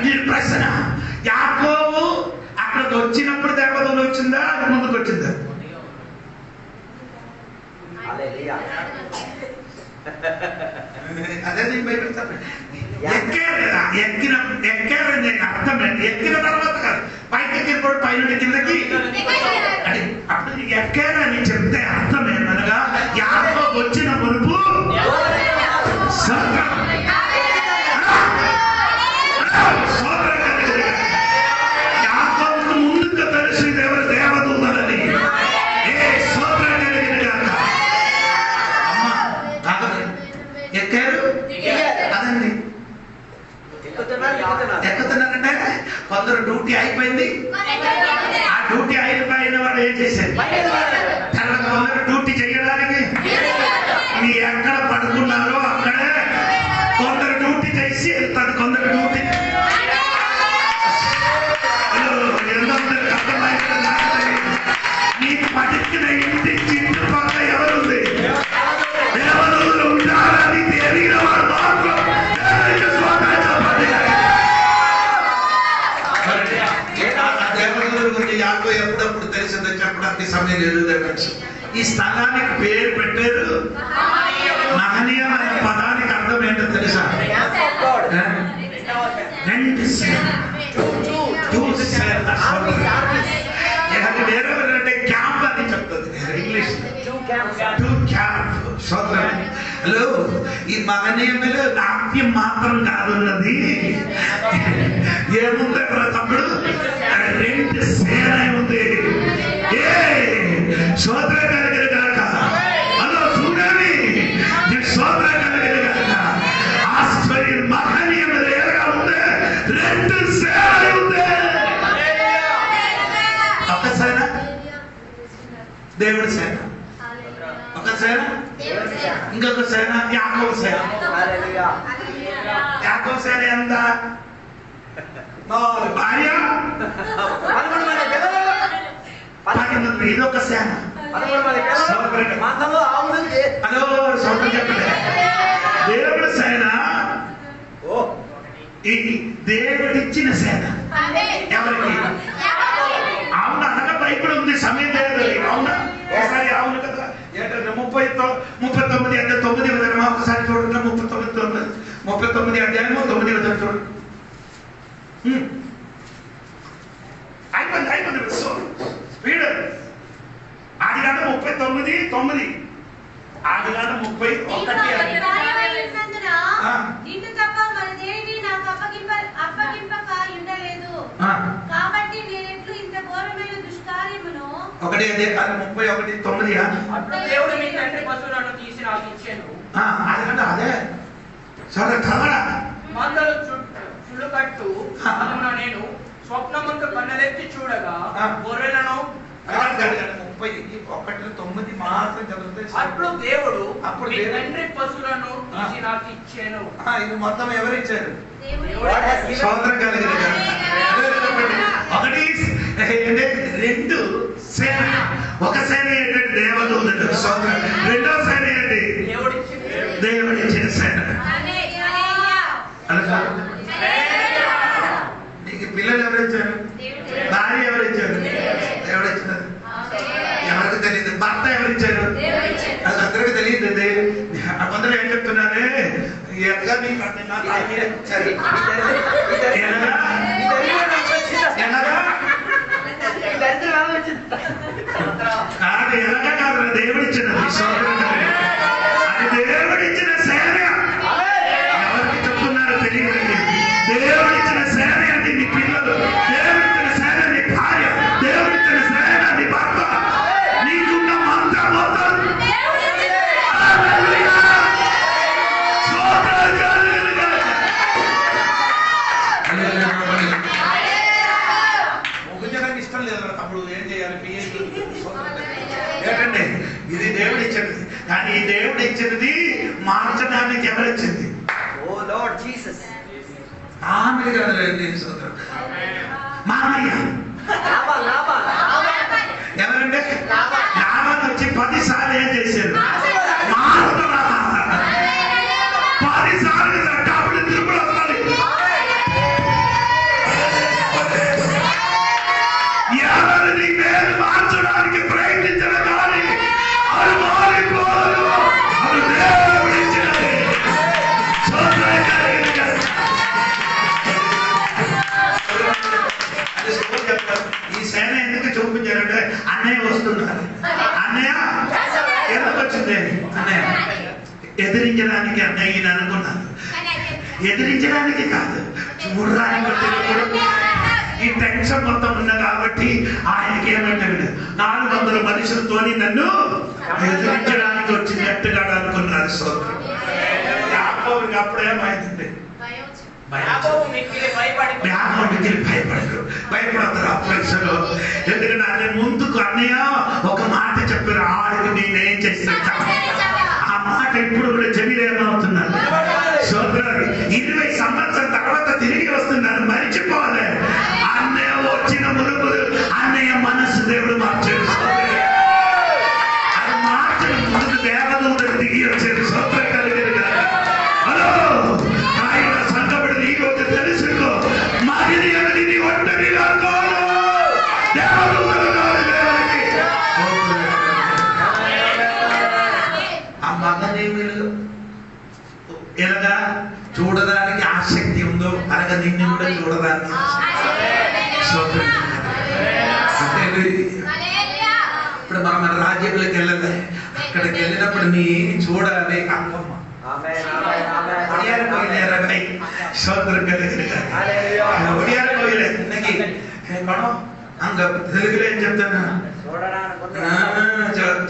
నేను ప్రశ్న, యాకోబు అక్కడికి వచ్చినప్పుడు దేవదూత వచ్చిందా, ముందుకు వచ్చిందా? అదే ఎక్కారని అర్థం ఏంటి? ఎక్కిన తర్వాత కాదు, పైకి ఎక్కినప్పుడు పైన కిందకి అప్పుడు ఎక్కారని చెప్తే అర్థం ఏమనగా యాకోబు వచ్చిన మునుపు యాకోబుకు ముందుగా తెలిసి ఎవరు దేవదూతలని ఎక్కారు. అదండి ఎక్కుతున్నారంటే కొందరు డ్యూటీ అయిపోయింది, ఆ డ్యూటీ అయిపోయిన వాడు ఏం చేశారు? తర్వాత కొందరు డ్యూటీ చేయడానికి మీ ఎక్కడ పడుకున్నారో అక్కడే కొందరు డ్యూటీ చేసి వెళ్తారు. కొందరు డ్యూటీ నీ పడికిన ఇంటి చుట్టుపక్కల ఎవరుంది? దేవదూతలు ఉండాలని తెలియని వాడు మాత్రం దేవదూతల గురించి యాకో ఎప్పుడప్పుడు తెలిసిందో చెప్పడానికి సమయం లేదు. ఈ స్థలానికి పేరు పెట్టారు మహనీయం అనే పదానికి అర్థం ఏంటో తెలుసా? వేరే క్యాంప్ అని చెప్తుంది ఇంగ్లీష్. హలో, ఈ మహనీయములో నాట్యం మాత్రం కాదున్నది, ఏముంది తమ్ముడు? 2 సేన ఉంది. సోదర కలిగిన కాక అదో చూడాలి, సోదర కలిగిన కాక ఆశ్చర్య మహనీయములు ఏగా ఉంది. 2 సేన ఉంది. ఒక సేన దేవుడి సేన, ఒక సేన ఇంకొక సేన యాకోబు సేన. యాకోబు సేన ఎంత? 4 భార్య 11 ఇదొక సేన. హలో సోదరు చెప్పండి, దేవుడి సేన ఈ దేవుడిచ్చిన సేన ఎవరికి? అవును అనగా బైబిల్ ఉంది, సమయం లేదు. అవునా? ఒకసారి అవును కదా, 39 అంటే 9 విధమా? ఒకసారి చూడండి, 39 అధ్యాయము 9 విధం చూడండి. అయిపోయింది స్పీడ్. ఆదికాండం 39:9, ఆదికాండం 31. నిన్ను తప్ప మరి దేనిని నాకు అప్పగింపక ఉండలేదు. కాబట్టి నేనెట్లు ఇంత ఘోరమైన దుష్కార్యమును 31:9. అప్పుడు దేవుడు మీ తండ్రి పశువులను తీసి నాకు ఇచ్చాను. అదికంటే అదే సరే చదవడా. మందలు చుట్టుకట్టు నేను స్వప్నమంతా కన్నెలెత్తి చూడగా గొర్రెలను 31:9 మాత్రం చదివితే అప్పుడు దేవుడు మీ తండ్రి పశువులను తీసి నాకు ఇచ్చాను. ఇది మొత్తం ఎవరిచ్చారు? దేవుడు. సోదరం కలిగిన 2 సేన. ఒక సేన ఏంటంటే దేవదూతలు సోదరం, రెండో సేన ఏంటి? దేవుడిచ్చిన సేన. నీకు పిల్లలు ఎవరిచ్చారు? భార్య ఎవరిచ్చారు? దేవుడిచ్చినారు. ఎవరికి తెలియదు. భర్త ఎవరిచ్చారు? అది అందరికి తెలియదు. కొందరు ఏం చెప్తున్నారే, ఎనగా నీకు కాదు, ఎనగా కాదు, దేవుడిచ్చినది. అది దేవుడిచ్చిన సేన. ఎవరికి చెప్తున్నారో తెలియదండి. దేవుడిచ్చిన సేన అది నీ పిల్లలు, దేవుడిచ్చిన సేన నీ భార్య, దేవుడిచ్చిన సేన నీ భర్త, నీకున్న మంత మొత్తం మార్చడానికి ఎవరు వచ్చింది? ఓ లార్డ్ జీసస్. ఆమె కదండి సోదరు. మామయ్య ఎవరంటే లాభాన్ని వచ్చి 10 సార్లు ఏం చేశారు? 10 సార్లు డబ్బులు తిరుగుడు వస్తుంది. ఎవరు నీ పేరు మార్చడానికి ప్రయత్నించిన కానీ అది మారిపోదు. అది దేవుడిచ్చినది. ఈ సేన ఎందుకు చూపించారంటే అన్నయ్య వస్తున్నారు. అన్నయ్య ఎందుకు వచ్చింది? అన్నయ్య ఎదిరించడానికి అన్నయ్య ఈయన అనుకున్నాను. ఎదిరించడానికి కాదు, చూడడానికి వచ్చినప్పుడు ఈ టెన్షన్ మొత్తం ఉన్న కాబట్టి ఆయనకి ఏమంటాడు? 400 మనుషులతోని నన్ను ఎదిరించడానికి వచ్చినట్టుగా అనుకున్నారు. సోదరు యాకోబుకి అప్పుడేమైంది? భయపడతారు అప్పుడు. ఎందుకంటే ఆయన ముందుకు అన్నయ్య ఒక మాట చెప్పారు, ఆడికి నేనేం చేస్తాను. ఆ మాట ఇప్పుడు కూడా చెవిలేమవుతున్నారు. సోదరు 20 సంవత్సరాల తర్వాత తిరిగి వస్తున్నారు. మరిచిపోవాలి. అన్నయ్య వచ్చిన మునుపు అన్నయ్య మనసు దేవుడు మార్చాడు. అది మార్చిన ముందుకు దేవదూతలు దిగి వచ్చారు. సోదరు కలిగారు కదా. హలో ఆయన సంఘపడి ఈ రోజు తెలుసుకో, మగిలి ఎవరిని ఒంటరిగా కాదు, దేవదూతలు కాదు. ఆ మగనేమి ఎలాగా చూడడానికి ఆసక్తి ఉందో అలాగా నిన్ను కూడా చూడడానికి. ఇప్పుడు మనం మన రాజ్యంలోకి వెళ్ళలే, అక్కడికి వెళ్ళినప్పుడు నీ చూడాలి. అమ్మమ్మ ఒడియాల పోయిలేరా భయ్? సోదరు ఒడియాల పోయిలే ఇన్నకి కొనం అంగ తెలుగులో ఏం చెప్తాను?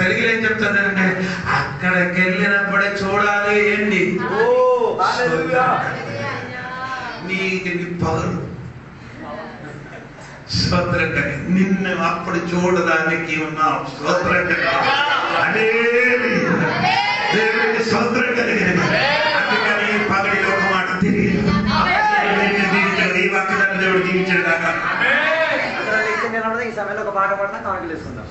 తెలుగులో ఏం చెప్తానంటే అక్కడికి వెళ్ళినప్పుడే చూడాలి. ఏంటి నీకు నీ పగలు స్తోత్రంగా నిన్ను అప్పుడు చూడడానికి ఉన్నావు. స్తోత్రంగా అదే దేవుడికి స్తోత్రం కలిగిన. అందుకని పగడిలో ఒక మాట తిరిగి దీవించాడు. ఈ వాక్యాన్ని దేవుడు దీవించాడు. ఈ సమయంలో ఒక పాట పాడినా కానుకలు ఇస్తున్నాం.